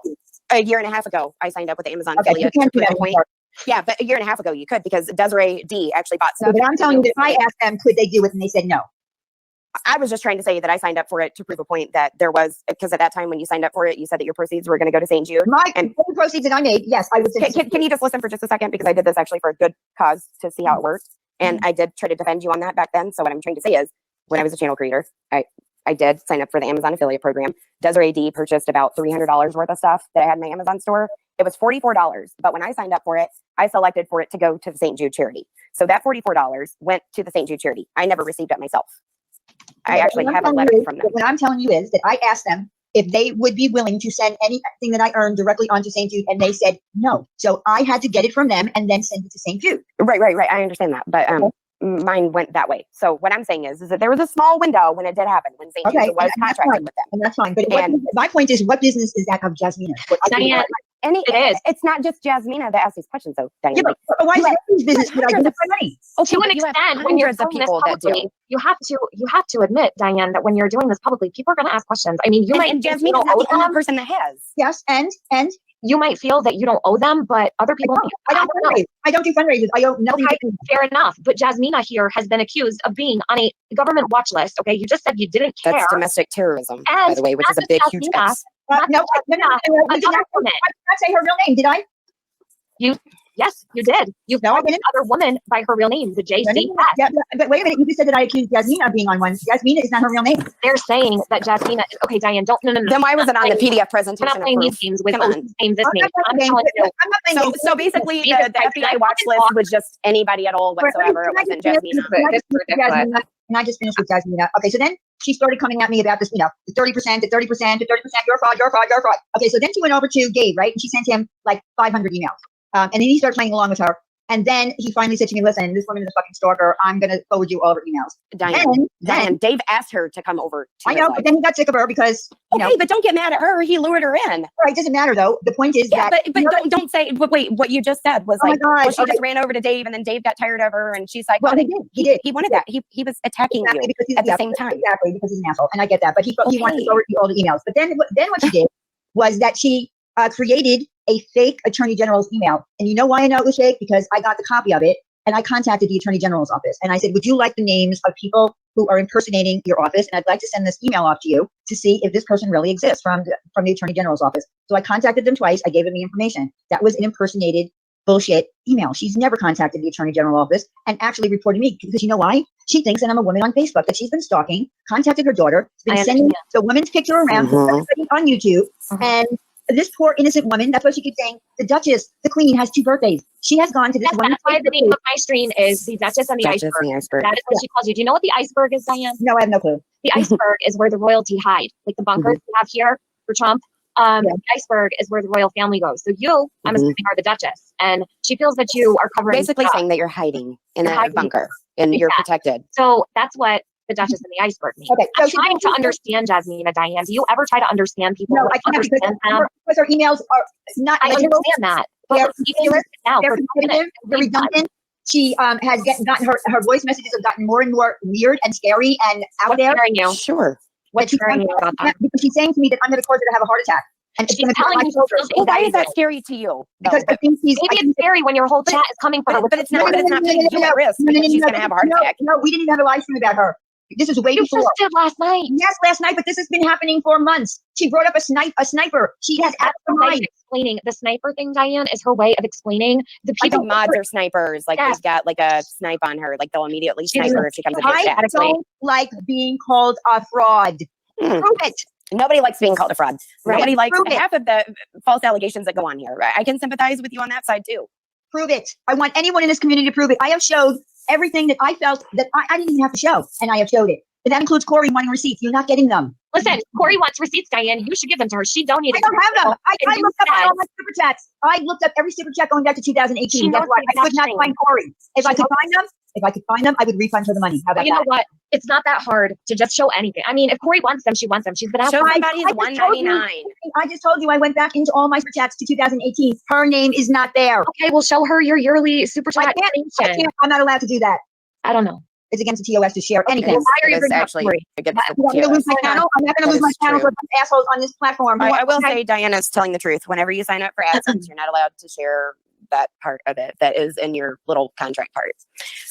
a year and a half ago, I signed up with the Amazon affiliate. You can't do that anymore. Yeah, but a year and a half ago you could, because Desiree D actually bought stuff. But I'm telling you that I asked them, could they do it? And they said no. I was just trying to say that I signed up for it to prove a point that there was, because at that time when you signed up for it, you said that your proceeds were going to go to St. Jude. The proceeds that I made, yes, I was. Can you just listen for just a second? Because I did this actually for a good cause to see how it works. And I did try to defend you on that back then. So what I'm trying to say is when I was a channel creator, I did sign up for the Amazon affiliate program. Desiree D purchased about $300 worth of stuff that I had in my Amazon store. It was $44, but when I signed up for it, I selected for it to go to the St. Jude charity. So that $44 went to the St. Jude charity. I never received it myself. I actually have a letter from them. What I'm telling you is that I asked them if they would be willing to send anything that I earned directly onto St. Jude, and they said no. So I had to get it from them and then send it to St. Jude. Right. I understand that, but mine went that way. So what I'm saying is that there was a small window when it did happen, when St. Jude was contracted with them. And that's fine. But my point is, what business is that of Jasmina? It's not just Jasmina that asks these questions, though, Diane. Yeah, but why is that business? But I give it my money. To an extent, when you're hundreds of people that do. You have to admit, Diane, that when you're doing this publicly, people are going to ask questions. I mean, and Jasmine is not the only person that has. Yes, and you might feel that you don't owe them, but other people. I don't do fundraisers. I owe nothing. Okay, fair enough. But Jasmina here has been accused of being on a government watch list. Okay, you just said you didn't care. That's domestic terrorism, by the way, which is a big, huge X. No, I did not say her real name, did I? Yes, you did. You called the other woman by her real name, the JC. Yeah, but wait a minute. You just said that I accused Jasmina of being on one. Jasmina is not her real name. They're saying that Jasmina is okay. Diane, don't. No. Then why was it on the PDF presentation? I'm not playing these games with this name. So basically, the FBI watch list was just anybody at all whatsoever. It wasn't Jasmina. And I just finished with Jasmina. Okay, so then she started coming at me about this, the 30%, the 30%, the 30%, you're fraud. Okay, so then she went over to Gabe, right? And she sent him like 500 emails. And then he started playing along with her. And then he finally said to me, listen, this woman is a fucking stalker. I'm going to forward you all of her emails. Diane, Dave asked her to come over to I know, but then he got sick of her because, Okay, but don't get mad at her. He lured her in. All right, doesn't matter, though. The point is that... But don't say... But wait, what you just said was she just ran over to Dave, and then Dave got tired of her, and she's like... Well, he did. He wanted that. He was attacking you at the same time. Exactly, because he's an asshole. And I get that. But he wanted to forward you all the emails. But then what she did was that she created a fake attorney general's email. And you know why I know it was fake? Because I got the copy of it and I contacted the attorney general's office. And I said, would you like the names of people who are impersonating your office? And I'd like to send this email off to you to see if this person really exists from the attorney general's office. So I contacted them twice. I gave them the information. That was an impersonated bullshit email. She's never contacted the attorney general office and actually reported me because you know why? She thinks that I'm a woman on Facebook that she's been stalking, contacted her daughter, been sending the woman's picture around to everybody on YouTube. And this poor innocent woman, that's what she keeps saying. The Duchess, the Queen, has 2 birthdays. She has gone to this woman's. That's why the name of my stream is the Duchess and the Iceberg. That is what she calls you. Do you know what the iceberg is, Diane? No, I have no clue. The iceberg is where the royalty hide, like the bunkers we have here for Trump. The iceberg is where the royal family goes. So you, I'm assuming, are the Duchess, and she feels that you are covering. Basically saying that you're hiding in a bunker and you're protected. So that's what the Duchess and the iceberg mean. Okay, so I'm trying to understand Jasmina, Diane. Do you ever try to understand people? No, I can't because her emails are not. I understand that. They're repetitive, they're redundant. She has gotten her voice messages have gotten more and more weird and scary and out there. You? Sure. What's scaring you about that? Because she's saying to me that I'm going to cause her to have a heart attack. And she's telling me, well, why is that scary to you? Because I think maybe it's scary when your whole chat is coming for her. But it's not. But it's not putting you at risk. She's going to have a heart attack. No, we didn't even have a live stream about her. This is way before. You just did last night. Yes, last night, but this has been happening for months. She brought up a sniper. She has explaining the sniper thing, Diane, is her way of explaining the people. Mods are snipers. Like they've got like a snipe on her. Like they'll immediately snipe her if she comes into chat. I don't like being called a fraud. Prove it. Nobody likes being called a fraud. Right. Nobody likes half of the false allegations that go on here. I can sympathize with you on that side too. Prove it. I want anyone in this community to prove it. I have showed everything that I felt that I didn't even have to show, and I have showed it. But that includes Corey wanting receipts. You're not getting them. Listen, Corey wants receipts, Diane. You should give them to her. She donated. I don't have them. I looked up all my super chats. I looked up every super chat going back to 2018. That's why I could not find Corey. If I could find them, I would refund her the money. How about that? You know what? It's not that hard to just show anything. I mean, if Corey wants them, she wants them. She's been out. Show somebody's $1.99. I just told you I went back into all my super chats to 2018. Her name is not there. Okay, well, show her your yearly super chat. I can't. I'm not allowed to do that. I don't know. It's against the TOS to share anything. Why are you actually against the TOS? I'm not going to lose my channel for assholes on this platform. I will say Diana's telling the truth. Whenever you sign up for AdSense, you're not allowed to share that part of it that is in your little contract parts.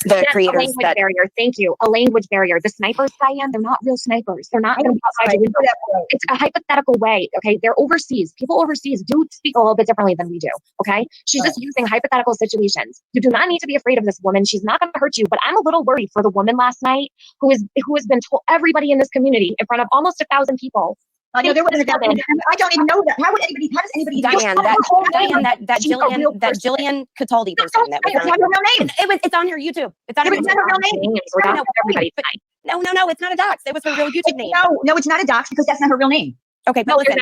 The Yes, a creators language that barrier. Thank you. A language barrier. The snipers, Diane, they're not real snipers. They're not going to be outside your window. It's a hypothetical way. Okay. They're overseas. People overseas do speak a little bit differently than we do. Okay. She's just using hypothetical situations. You do not need to be afraid of this woman. She's not going to hurt you. But I'm a little worried for the woman last night who has been told, everybody in this community in front of almost 1,000 people. I know there wasn't a woman. I don't even know that. How does anybody Diane, that Jillian Cataldi person that was That's not her real name. It's on her YouTube. It's on her It's not her real name. We're doxing everybody tonight. No, it's not a dox. It was her real YouTube name. No, it's not a dox because that's not her real name. Okay, but No, listen,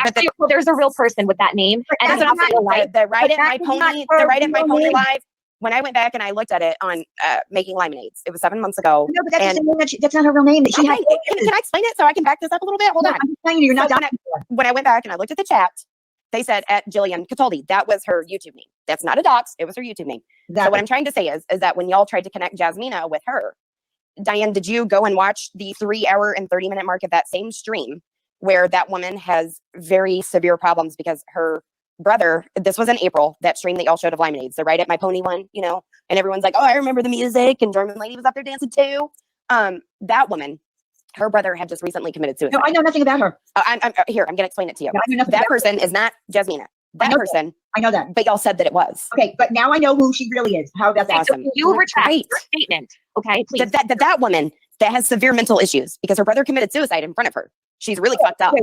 there's a real person with that name. And that's what I'm saying. The Ride It My Pony, the Ride It My Pony live. When I went back and I looked at it on Making Lemonades, it was 7 months ago. No, but that's not her real name. Can I explain it so I can back this up a little bit? Hold on. I'm telling you, you're not. When I went back and I looked at the chat, they said at Jillian Cataldi, that was her YouTube name. That's not a dox. It was her YouTube name. So what I'm trying to say is that when y'all tried to connect Jasmina with her, Diane, did you go and watch the 3 hour and 30-minute mark of that same stream where that woman has very severe problems because her brother, this was in April, that stream that y'all showed of Lemonades, the Ride It My Pony one, and everyone's like, oh, I remember the music, and German Lady was up there dancing too. That woman, her brother had just recently committed suicide. No, I know nothing about her. I'm going to explain it to you. No, that person is not Jasmina. That person. I know that. But y'all said that it was. Okay, but now I know who she really is. How about that? Awesome. So you retract your statement. Okay, please. That woman that has severe mental issues because her brother committed suicide in front of her. She's really fucked up.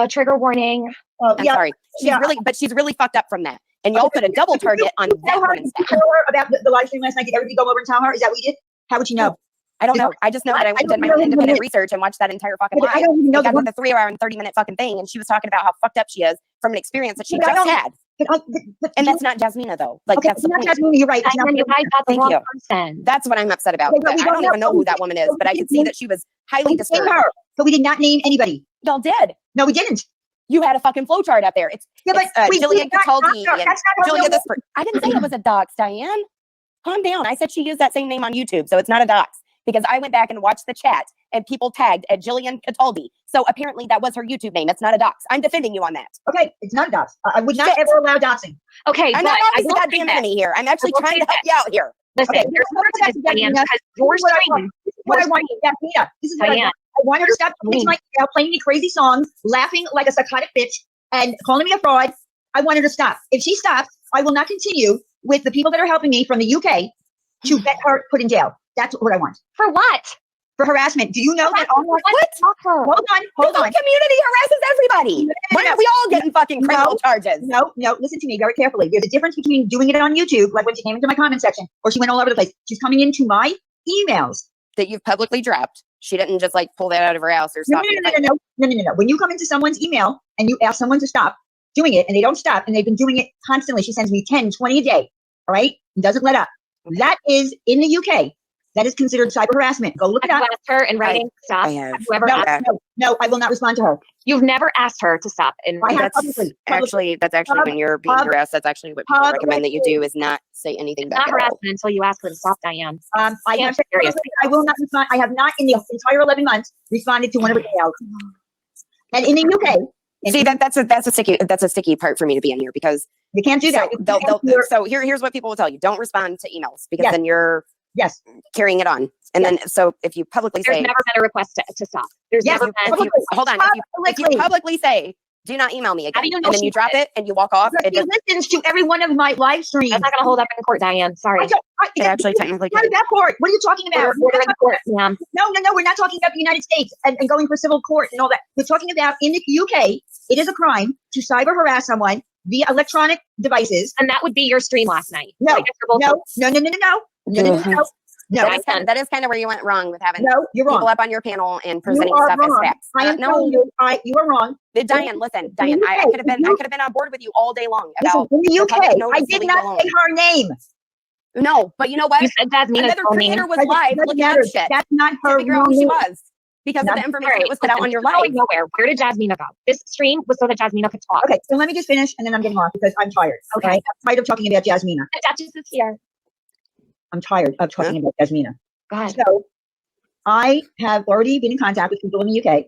Trigger warning. I'm sorry. She's really fucked up from that. And y'all put a double target on that woman's back. Tell her about the live stream last night. Did everybody go over and tell her? Is that what you did? How would you know? I don't know. I just know that I went and did my independent research and watched that entire fucking live. I don't even know the 3 hour and 30-minute fucking thing, and she was talking about how fucked up she is from an experience that she just had. And that's not Jasmina though. That's not Jasmina. You're right. Thank you. Person. That's what I'm upset about. I don't even know who that woman is, but I could see that she was highly disturbed. But we did not name anybody. Y'all did. No, we didn't. You had a fucking flowchart up there. It's Jillian Cataldi and Julia this. I didn't say it was a dox, Diane. Calm down. I said she used that same name on YouTube, so it's not a dox. Because I went back and watched the chat and people tagged at Jillian Cataldi. So apparently that was her YouTube name. It's not a dox. I'm defending you on that. Okay, it's not a dox. I would not ever allow doxing. Okay, I'm not always a goddamn enemy here. I'm actually trying to help you out here. Listen, there's more to this, Diane, because your stream. What I want, Jasmina. This is what I want. I want her to stop playing me crazy songs, laughing like a psychotic bitch, and calling me a fraud. I want her to stop. If she stops, I will not continue with the people that are helping me from the UK to get her put in jail. That's what I want. For what? For harassment. Do you know that? What? Hold on. The community harasses everybody. Why are we all getting fucking criminal charges? No. Listen to me very carefully. There's a difference between doing it on YouTube, like when she came into my comment section, or she went all over the place. She's coming into my emails that you've publicly dropped. She didn't just like pull that out of her house or stop. No. When you come into someone's email and you ask someone to stop doing it and they don't stop and they've been doing it constantly, she sends me 10, 20 a day. All right. And doesn't let up. Okay. That is in the UK. That is considered cyber harassment. Go look it up. Asked her in writing to stop. No, I will not respond to her. You've never asked her to stop. That's actually when you're being harassed. That's actually what people recommend that you do is not say anything back. Not harassment until you ask her to stop, Diane. I will not respond. I have not in the entire 11 months responded to one of her emails. And in the UK. See, that's a sticky part for me to be in here because you can't do that. So here's what people will tell you: don't respond to emails because then you're carrying it on. And then so if you publicly say there's never been a request to stop. There's never been. If you publicly say do not email me again, and then you drop it and you walk off. She listens to every one of my live streams. That's not going to hold up in court, Diane. Sorry. It actually technically can. That court. What are you talking about? We're in court, ma'am. No. We're not talking about the United States and going for civil court and all that. We're talking about in the UK. It is a crime to cyber harass someone via electronic devices. And that would be your stream last night. No. That is kind of where you went wrong with having people up on your panel and presenting stuff as facts. You are wrong. Diane, listen, Diane, I could have been on board with you all day long about in the UK. I did not say her name. No, but you know what? You said Jasmina's another creator was live looking up shit. That's not her. Figure out who she was. Because of the information that was put out on your live. Nowhere. Where did Jasmina go? This stream was so that Jasmina could talk. Okay, so let me just finish and then I'm getting off because I'm tired. Okay. I'm tired of talking about Jasmina. The Duchess is here. I'm tired of talking about Jasmina. Go ahead. So I have already been in contact with people in the UK.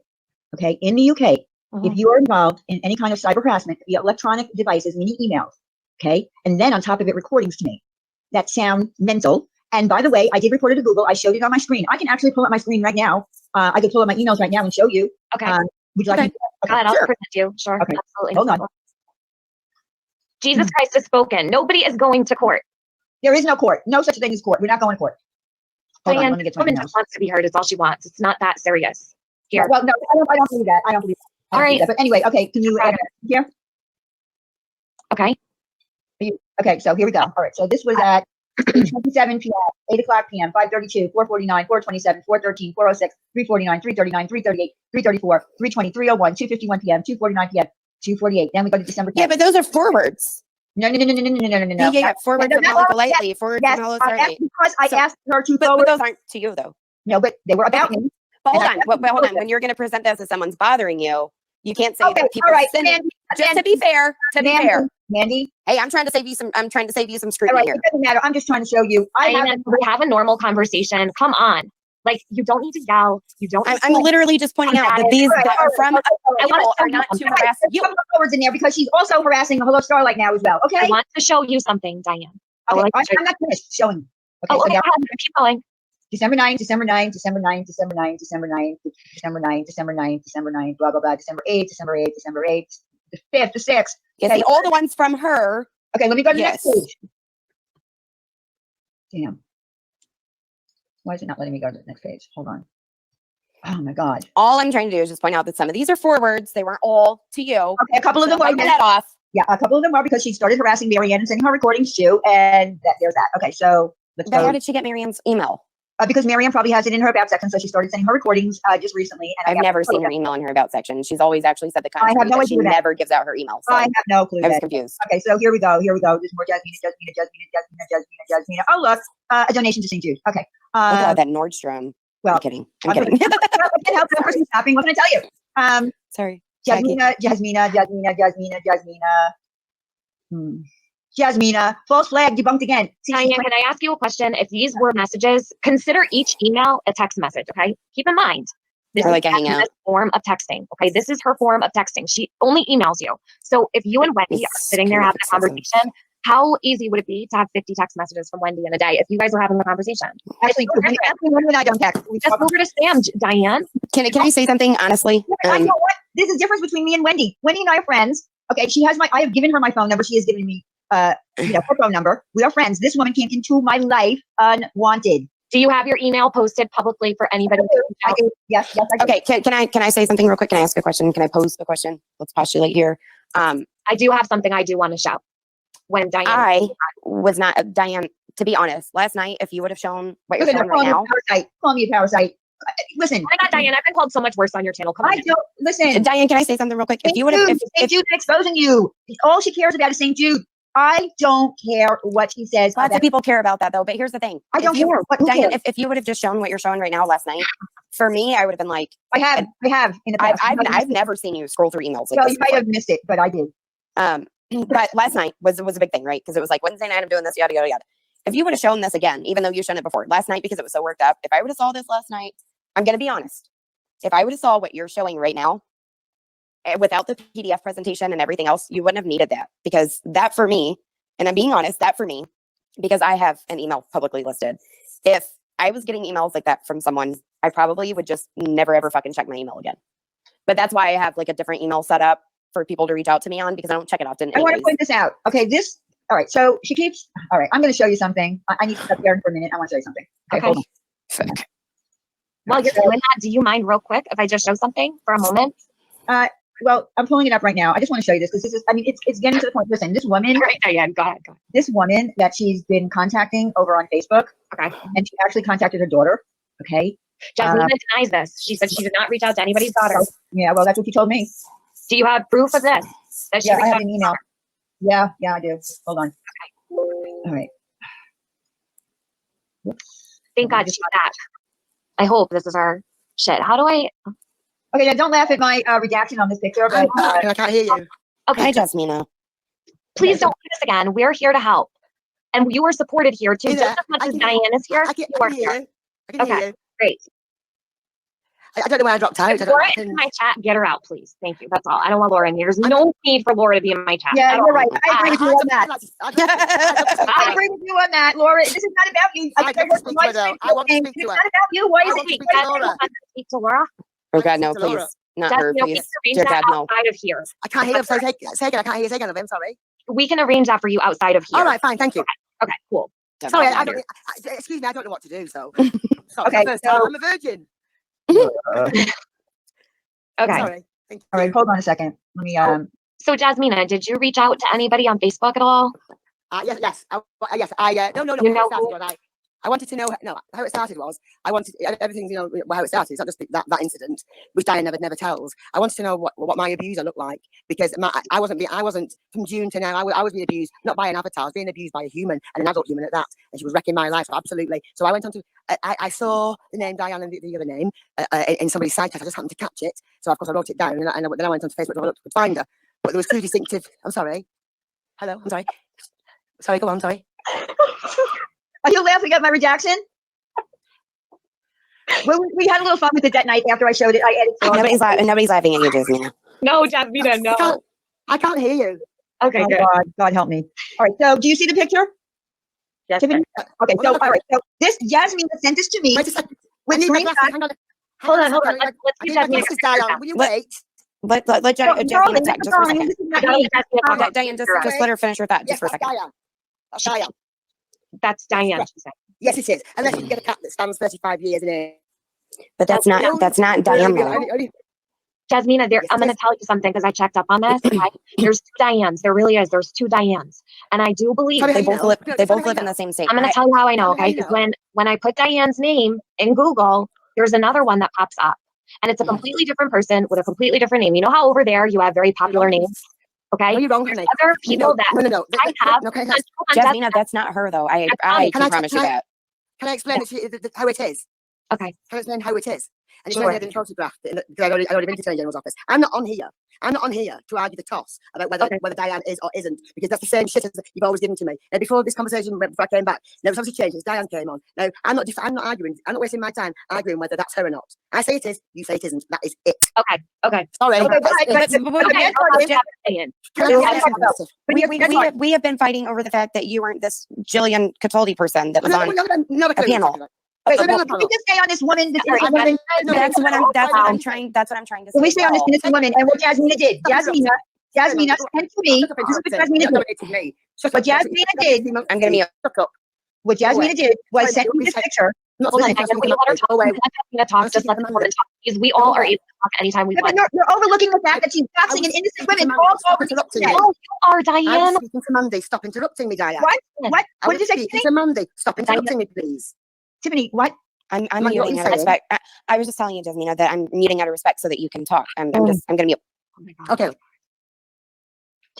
Okay, in the UK, if you are involved in any kind of cyber harassment via electronic devices, meaning emails, Okay. And then on top of it, recordings to me that sound mental. And by the way, I did report it to Google. I showed it on my screen. I can actually pull up my screen right now. I could pull up my emails right now and show you. Okay. Would you like me to? Okay, I'll present you. Sure. Okay. Absolutely. Hold on. Jesus Christ has spoken. Nobody is going to court. There is no court. No such thing as court. We're not going to court. Hold on, Diane, let me get to my woman emails. just wants to be heard. It's all she wants. It's not that serious. Here. Well, no, I don't believe that. I don't believe that. All right. But anyway, okay. Can you here? Okay. Okay, so here we go. All right, so this was at 27 p.m., 8 o'clock p.m., 5:32, 4:49, 4:27, 4:13, 4:06, 3:49, 3:39, 3:38, 3:34, 3:20, 3:01, 2:51 p.m., 2:49 p.m., 2:48. Then we go to December 10th. Yeah, but those are forwards. No. Yeah, forward from Holly Golightly, forward Yes, from Hollow because I asked her to But forward. those aren't to you, though. No, but they were about me. But And hold on. But hold on. When you're going to present this as someone's bothering you, you can't say Okay, that people all right, send it. Mandy, Just to be fair. Mandy. Hey, I'm trying to save you some. I'm trying to save you some All scrutiny right, here. it doesn't matter. I'm just trying to show you. We have a normal conversation. Come on. Like, you don't need to yell. You don't. I'm literally just pointing out that these that are from people are not to harass you. Some forwards in there because she's also harassing the Hello Starlight now as well. Okay. I want to show you something, Diane. Okay, I'm not finished showing. Okay, so okay, keep going. December 9, December 9, December 9, December 9, December 9, December 9, December 9, December 9, blah, blah, blah, December 8, December 8, December 8, the 5th, the 6th. Yes, Okay, all the ones from her. okay, let me go to the next Yes. page. Damn. Why is it not letting me go to the next page? Hold on. Oh my God. All I'm trying to do is just point out that some of these are forwards. They weren't all to you. Okay, a couple of them Wipe were. that off. Yeah, a couple of them were because she started harassing Marianne and sending her recordings too, and there's that. Okay, so let's But go. how did she get Marianne's email? Because Marianne probably has it in her about section, so she started sending her recordings just recently. And I've never seen her email in her about section. She's always actually said the I have contrary. no That she idea that. never gives out her email. So I have no clue. I was That. confused. Okay, so here we go. There's more Jasmina. Oh, look, a donation to St. Jude. Okay. Look at that Nordstrom. Well, I'm kidding. I'm kidding. I can't help that person shopping. What can I tell you? Sorry. Jasmina. Jasmina, false flag debunked again. Diane, can I ask you a question? If these were messages, consider each email a text message, okay? Keep in mind, this Or is like a hangout. Jasmina's form of texting, okay? This is her form of texting. She only emails you. So if you and Wendy are sitting there having a conversation, how easy would it be to have 50 text messages from Wendy in a day if you guys were having a conversation? Actually, Wendy and I don't text. Just move her to Sam, Diane. Can I say something honestly? I know what. There's a difference between me and Wendy. Wendy and I are friends. Okay, I have given her my phone number. She has given me her phone number. We are friends. This woman came into my life unwanted. Do you have your email posted publicly for anybody? I do. Yes, I do. Okay, can I say something real quick? Can I ask a question? Can I pose a question? Let's postulate here. I do have something I do want to show. When Diane, I was not Diane. To be honest, last night, if you would have shown what you're showing right now, call me a parasite. Listen, oh my God, Diane, I've been called so much worse on your channel. Come on. I don't listen. Diane, can I say something real quick? If you would have, St. Jude exposing you, all she cares about is St. Jude. I don't care what she says. Lots of people care about that though. But here's the thing: I don't care. Diane, if you would have just shown what you're showing right now last night, for me, I would have been like, I have in the past. I've never seen you scroll through emails. Like Well, this you might have missed it, but I did. But last night was a big thing, right? Because it was like Wednesday night, I'm doing this, yada yada yada. If you would have shown this again, even though you've shown it before, last night because it was so worked up, if I would have saw this last night, I'm gonna be honest. If I would have saw what you're showing right now, without the PDF presentation and everything else, you wouldn't have needed that because that for me, and I'm being honest, that for me, because I have an email publicly listed. If I was getting emails like that from someone, I probably would just never ever fucking check my email again. But that's why I have like a different email set up for people to reach out to me on because I don't check it often. I want to point this out. Okay, all right. So she keeps. All right, I'm going to show you something. I need to stop there for a minute. I want to show you something. Okay. Hold on. While you're doing that, do you mind real quick if I just show something for a moment? Well, I'm pulling it up right now. I just want to show you this because this is. I mean, it's getting to the point. Listen, this woman. Right, Diane, go ahead. This woman that she's been contacting over on Facebook. Okay. And she actually contacted her daughter. Okay. Jasmina denies this. She said she did not reach out to anybody's daughter. Yeah, well, that's what she told me. Do you have proof of this? That she Yeah, I reached have out an to email. her? Yeah, I do. Hold on. Okay. All right. Whoops. Thank God she's back. I hope this is our shit. How do I? Okay, now don't laugh at my redaction on this picture, but I can't hear you. Okay, Hi, Jasmina. please don't do this again. We're here to help, and you are supported here too, Hey just there. as much I as can- Diane is here. I can You are hear here. you. I can hear Okay. you. Great. I don't know where I dropped out. If Laura is in my chat, get her out, please. Thank you. That's all. I don't want Laura in here. There's no need for Laura to be in my chat. Yeah, you're right. I agree with you on that. I I agree with you on that, Laura. This is not about you. I want to speak to her, though. I want to speak to It's her. not about you. Why I is want to it? speak to Laura. Speak to Laura. Oh God, no, Speak to Laura. please. Not her, Jasmine, please. we Dear can arrange God, that no. outside of here. I can't hear. Say again. I can't hear you say again. I'm sorry. We can arrange that for you outside of here. All right, fine. Thank you. Okay, cool. Sorry, excuse me. I don't know what to do. So, sorry, Okay, first time. I'm a virgin. Okay. Sorry. Thank you. All right, hold on a second. Let me So, Jasmina, did you reach out to anybody on Facebook at all? Yes. Yes. No. You know I wanted to know. No, how it started was I wanted everything. You know how it started. It's not just that incident, which Diane never tells. I wanted to know what my abuser looked like because I wasn't from June to now. I was being abused not by an avatar. I was being abused by a human and an adult human at that, and she was wrecking my life. So absolutely. So I went on to. I saw the name Diane and the other name in somebody's site. I just happened to catch it, so of course I wrote it down, and then I went on to Facebook to find her. But there was two distinctive. I'm sorry. Hello. I'm sorry. Sorry. Go on. Sorry. Are you laughing at my redaction? Well, we had a little fun with it that night after I showed it. I edited it. Nobody's laughing at you, Jasmina. No, Jasmina, no. I can't hear you. Okay, Oh, good. God help me. All right, so do you see the picture? Yes, Tiffany? Okay, so all right, so this Jasmine sent this to me. Wait a second. With screenshots. Hold on. Let's I do need my Jasmina. glasses, Diane. Will you wait? Let No, Jasmina darling, talk this is just for a darling, second. this is not me. Diane, just let her finish her thought just Yes, for a that's second. Diane. That's Diane. That's Diane. Yes. She said. Yes, it is. Unless you can get a cat that stands 35 years in age. But that's not Diane though. Jasmina, Yes, I'm it going is. to tell you something because I checked up on this. Okay? There's two Dianes. There really is. There's two Dianes. And I do believe Sorry, They how you both know? live. No, They sorry, both how live you in know? the same state. I'm going to tell you how I know, Sorry, okay? how you Because when I put Diane's name in Google, there's another one that pops up. And it's a completely different person with a completely different name. You know how over there you have very popular names? Okay? No, you're wrong, There's honey. other people that No. I have. No, can Jasmina, that's not her though. I can promise you that. I explain how it is? Okay. Can I explain how it is? And it's Sure. only in the photograph because I'd already been to Attorney General's office. I'm not on here. I'm not on here to argue the toss about whether Diane is or isn't, because that's the same shit as you've always given to me. Now, before this conversation, before I came back, now it's obviously changed since Diane came on. Now, I'm not arguing. I'm not wasting my time arguing whether that's her or not. I say it is. You say it isn't. That is it. Okay. Sorry. Okay, We have been fighting over the fact that you weren't this Jillian Cataldi person that was on a panel. Wait, so can we just stay on this woman, this innocent woman? That's what I'm trying to Can we say. stay on this innocent woman and what Jasmina did? Jasmina sent to me. This is what Jasmina did. What Jasmina did. I'm gonna mute. What Jasmina did was send me this picture. Hold on. Can we let her talk? Let Jasmina talk. Just let the woman talk. Because we all are able to talk anytime we Yeah, want. but you're overlooking the fact that she's doxing an innocent women all over the internet. Oh, you are, I'm Diane. speaking to Mandy. Stop interrupting me, Diane. What? What did you say? Speaking to Mandy. Stop interrupting me, please. Tiffany, what? I'm Am I not muting out of saying? respect. I was just telling you, Jasmina, that I'm muting out of respect so that you can talk. I'm gonna mute. Okay.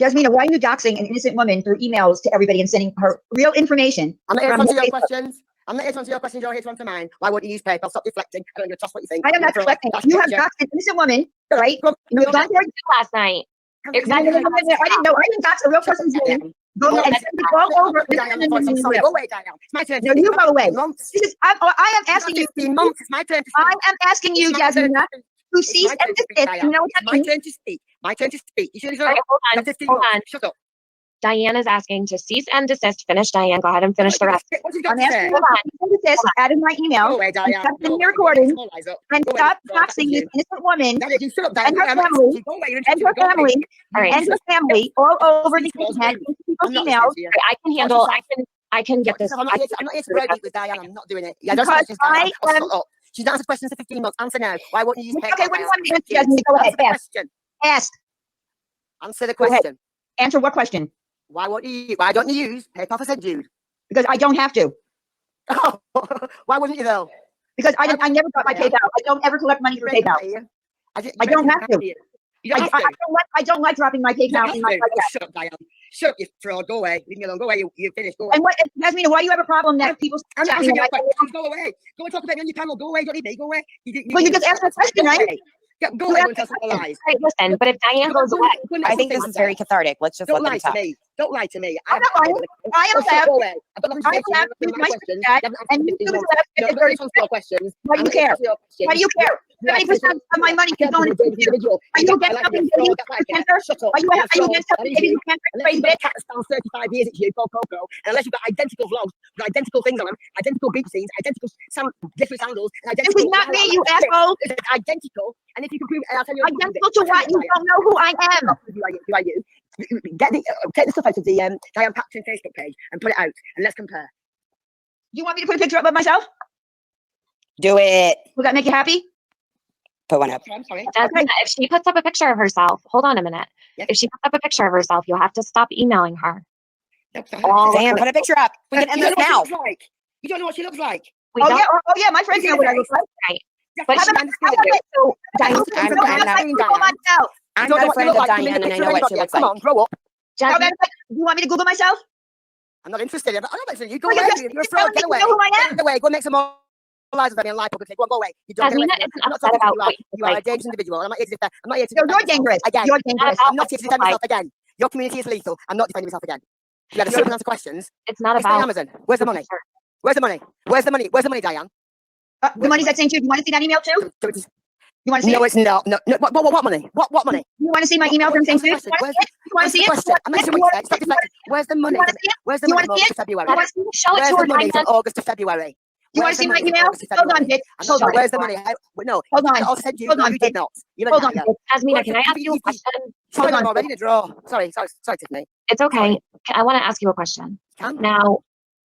Jasmina, why are you doxing an innocent woman through emails to everybody and sending her real information? I'm not here to answer your questions. I'm not here to answer your questions. You're here to answer mine. Why won't you use PayPal? Stop deflecting. I don't give a toss what you think. I am not deflecting. You have doxed an innocent woman, right? You've gone through Last night. I didn't know. I didn't dox a real person's name. Go and send it all over. Sorry, go away, Diane. It's my turn. No, you go away. Months. This is, I am asking you. 15 months. It's my turn to I speak. am asking you, Jasmina, to cease and desist. You know what that My means? turn to speak. My turn to speak. You should have Okay, hold on. Shut up. Diane is asking to cease and desist. Finish, Diane. Go ahead and finish the rest. I'm asking you to cease and desist. Add in my email. Go away, Diane. Stop in your recording and stop doxing this innocent woman and her family and her family and her family all over the internet. People's emails. I can handle. I can get this. I'm not here to brag with Diane. I'm not doing it. Yeah, Because I am. She's not answered questions for 15 months. Answer now. Why won't you use PayPal? Okay, what do you want me to answer, Jasmine? Go ahead. Ask. Answer the question. Answer what question? Why don't you use PayPal for St. Jude? Because I don't have to. Oh, why wouldn't you though? Because I never got my PayPal. I don't ever collect money through PayPal. I don't have to. I don't like dropping my PayPal in my Shut up, Diane. Shut up, you fraud. Go away. Leave me alone. Go away. You finished. Go away. And what, Jasmine, why do you have a problem that people? I'm not answering your questions. Go away. Go and talk about me on your panel. Go away. Don't need me. Go away. Well, you just asked a question, right? Go away and tell some lies. Right, listen, but if Diane goes away, I think this is very cathartic. Let's just Don't let lie them talk. to me. Don't lie to me. I'm not lying. I am allowed. I am allowed to use my chat, and you do have questions. questions. Why do you care? Why do you 70% of my money is going to individual. Are you against helping babies with cancer? Are you against helping babies with cancer? Crazy bitch. Cat has found 35 years, it's you, Coco. And unless you've got identical vlogs with identical things on them, identical beat scenes, identical different sandals, and This is not me, you asshole. It's identical. And if you can prove it, I'll tell you. Identical to what? You don't know who I am. Who are you? Take the stuff out of the Diane Paxton Facebook page and put it out, and let's compare. You want me to put a picture up of myself? Do it. Will that make you happy? Put one up. I'm sorry. Jasmine, if she puts up a picture of herself, hold on a minute. Yes. If she puts up a picture of herself, you'll have to stop emailing her. Dan, put a picture up. We can end this now. You don't know what she looks like. Oh yeah, my friends know what I look like. Right. But But I'm not a friend of Diane, and I know what she looks like. Come on, grow up. Jasmine, You want me to Google myself? I'm not interested. I'm not interested. You go Well, away. you're You're a fraud. Get away. You know who I am? Get away. Go make some more lies of me and lie publicly. Go away. You don't Jasmine get away. isn't I'm not upset talking to about you. what you You are a like. dangerous individual. I'm not here to defend. I'm not here to You're defend dangerous. myself again. You're dangerous. I'm not here to defend myself again. Your community is lethal. I'm not defending myself again. You had a simple answer questions. it's not It's about Amazon. Where's the money? Where's the money? Where's the money? Where's the money, Diane? The money's at St. Jude. You want to see that email too? You want to see No, it? it's not. No. What money? What money? You want to see my email from St. Jude? You want to see it? I'm not sure what you said. Where's the money? You wanna see it? Where's the You money wanna from see August to February? You want to see it? show it Where's to her, the money Diane. from August to February? You want to see my email? Hold on, bitch. Hold on. Where's the money? No. Hold on. I'll send you. Hold on, You did not. You Hold on, liar. bitch. Jasmine, can I ask you a question? Hold on. on. I'm already in a draw. Sorry, Tiffany. It's okay. I want to ask you a question. Can? Now,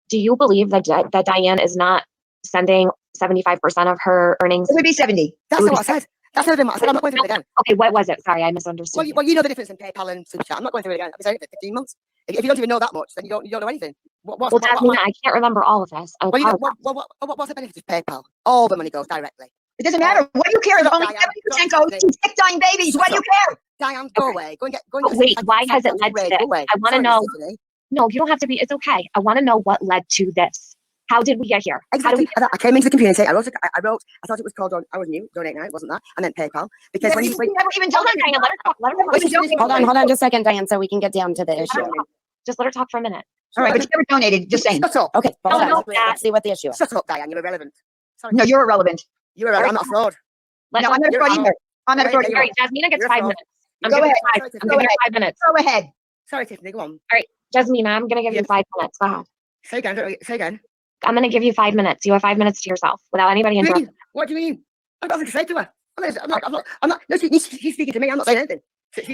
do you believe that that Diane is not sending 75% of her earnings? It would be 70. That's not what I said. That's not what I said. I'm not going through it again. Okay, what was it? Sorry, I misunderstood. Well, you know the difference in PayPal and Super Chat. I'm not going through it again. I've been saying it for 15 months. If you don't even know that much, then you don't know anything. Well, Jasmine, I can't remember all of this. What's the benefit of PayPal? All the money goes directly. It doesn't matter. What do you care if only 70% goes to sick dying babies? What do you care? Diane, go away. Go and get. Wait, why has it led to this? I want to know. No, you don't have to be. It's okay. I want to know what led to this. How did we get here? Exactly. I came into the community. I wrote. I thought it was called I was new. Donate now. It wasn't that. I meant PayPal because when you never even told her. Let her talk. Let her talk. Hold on just a second, Diane, so we can get down to the issue. Just let her talk for a minute. All right, but you never donated. Just saying. Shut up. Okay, hold on. no, Let's see what the issue is. Shut up, Diane. You're irrelevant. Sorry. No, you're irrelevant. You're irrelevant. I'm not a fraud. No, I'm not a fraud either. I'm not a fraud All either. right, Jasmina gets You're 5 fraud. minutes. I'm Go giving ahead. you 5. I'm giving you 5 minutes. Go ahead. Sorry, Tiffany. Go on. Jasmina, I'm going to give you Yes. 5 minutes. Go ahead. Say again. Say again. I'm going to give you 5 minutes. You have 5 minutes to yourself without anybody interrupting. What do you mean? I've got nothing to say to her. I'm not. No, she's speaking to me. I'm not saying anything.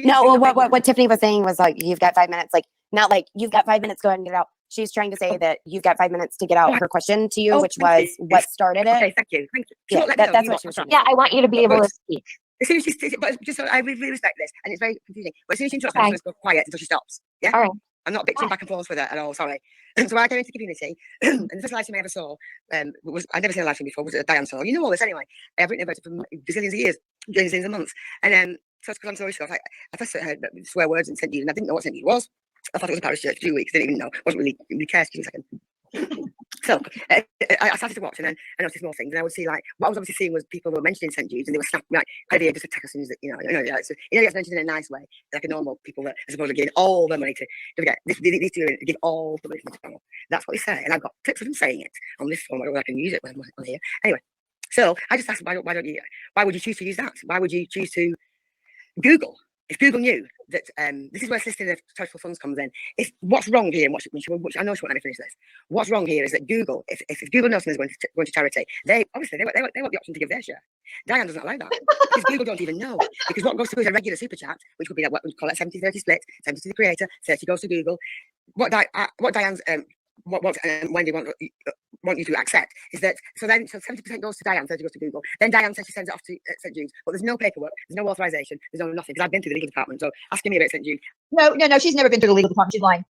No, well, what Tiffany was saying was like, you've got 5 minutes. Like, not like you've got 5 minutes, go ahead and get it out. She's trying to say that you've got 5 minutes to get out her question to you, which was what started it. Okay, thank you. Yeah, that's what she was saying. Yeah, I want you to be able to speak. As soon as but just I really respect this, and it's very confusing. But as soon as she interrupts, I'm just go quiet until she stops. Yeah. All right. I'm not bitching back and forth with her at all. Sorry. So I came into the community, and the first live stream I ever saw was I'd never seen a live stream before. Was a Diane show. You know all this anyway. I've written about it for gazillions of years, gazillions of months, and so because I'm so short, I first heard swear words and St. Jude, and I didn't know what St. Jude was. I thought it was a parish church for 2 weeks. Didn't even know. Wasn't really care. Excuse me a second. So I started to watch, and then I noticed more things, and I would see like what I was obviously seeing was people were mentioning St. Jude's, and they were snapping like idea just attack us, and it's mentioned in a nice way, like a normal people that are supposed to give all their money to. Don't forget, these two give all the money to the channel. That's what they say, and I've got clips of them saying it on this phone. I can use it when I'm on here. Anyway, so I just asked why would you choose to use that? Why would you choose to Google? If Google knew that this is where soliciting of social funds comes in, what's wrong here, and which I know she won't let me finish this. What's wrong here is that Google, if Google knows someone's going to charity, they want the option to give their share. Diane doesn't allow that because Google don't even know, because what goes through is a regular super chat, which would be like what we call it 70-30 split, 70 to the creator, 30 goes to Google. What Diane's what Wendy want you to accept is that so 70% goes to Diane, 30 goes to Google. Then Diane says she sends it off to St. Jude's, but there's no paperwork, there's no authorization, there's no nothing. Because I've been to the legal department, so asking me about St. Jude. No, she's never been to the legal department. She's lying.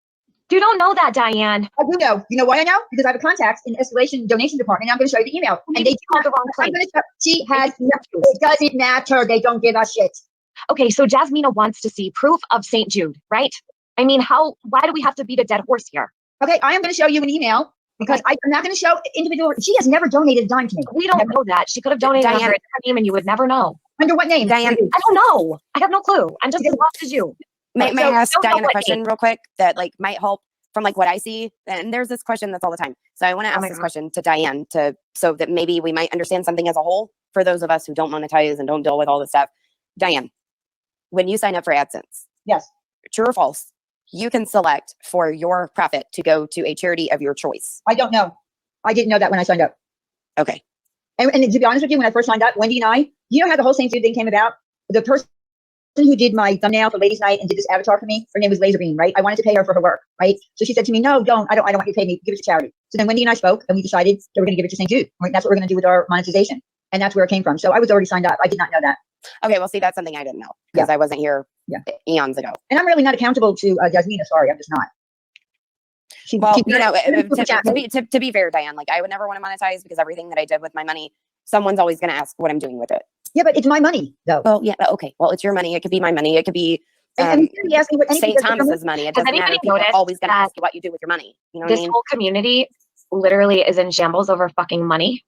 You don't know that, Diane. I do know. You know why I know? Because I have a contact in the escalation donation department. And I'm going to show you the email. And they called the wrong place. She has. It doesn't matter. They don't give us shit. Okay, so Jasmina wants to see proof of St. Jude, right? I mean, why do we have to beat a dead horse here? Okay, I am going to show you an email because I'm not going to show individual. She has never donated a dime to me. We don't know that. She could have donated under a name and you would never know. Under what name? Diane, I don't know. I have no clue. I'm just as lost as you. may I ask Diane a question real quick that like might help from like what I see, and there's this question that's all the time. So I want to ask this God. question to Diane so that maybe we might understand something as a whole for those of us who don't monetize and don't deal with all this stuff. Diane, when you sign up for AdSense, Yes. true or false, you can select for your profit to go to a charity of your choice. I don't know. I didn't know that when I signed up. Okay. And to be honest with you, when I first signed up, Wendy and I, you know how the whole St. Jude thing came about? The person who did my thumbnail for Ladies Night and did this avatar for me, her name was Laserbeam, right? I wanted to pay her for her work, right? So she said to me, no, don't. I don't want you to pay me. Give it to charity. So then Wendy and I spoke and we decided that we're going to give it to St. Jude. Right? That's what we're going to do with our monetization. And that's where it came from. So I was already signed up. I did not know that. Okay. Well, see, that's something I didn't know because I wasn't here eons ago. And I'm really not accountable to Jasmina. Sorry, I'm just not. Well, you know, to be fair, Diane, like I would never want to monetize because everything that I did with my money, someone's always going to ask what I'm doing with it. Yeah, but it's my money, though. Well, yeah, okay. Well, it's your money. It could be my money. It could be St. Thomas's money. It doesn't matter. People are always going to ask you what you do with your money. You know what I mean? This whole community literally is in shambles over fucking money.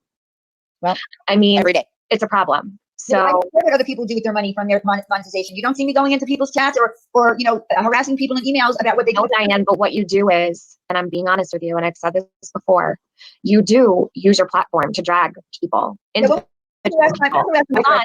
Well, I mean, every day. It's a problem. So I know what other people do with their money from their monetization. You don't see me going into people's chats or harassing people in emails about what they do. No, Diane, but what you do is, and I'm being honest with you, and I've said this before, you do use your platform to drag people into. Hold on.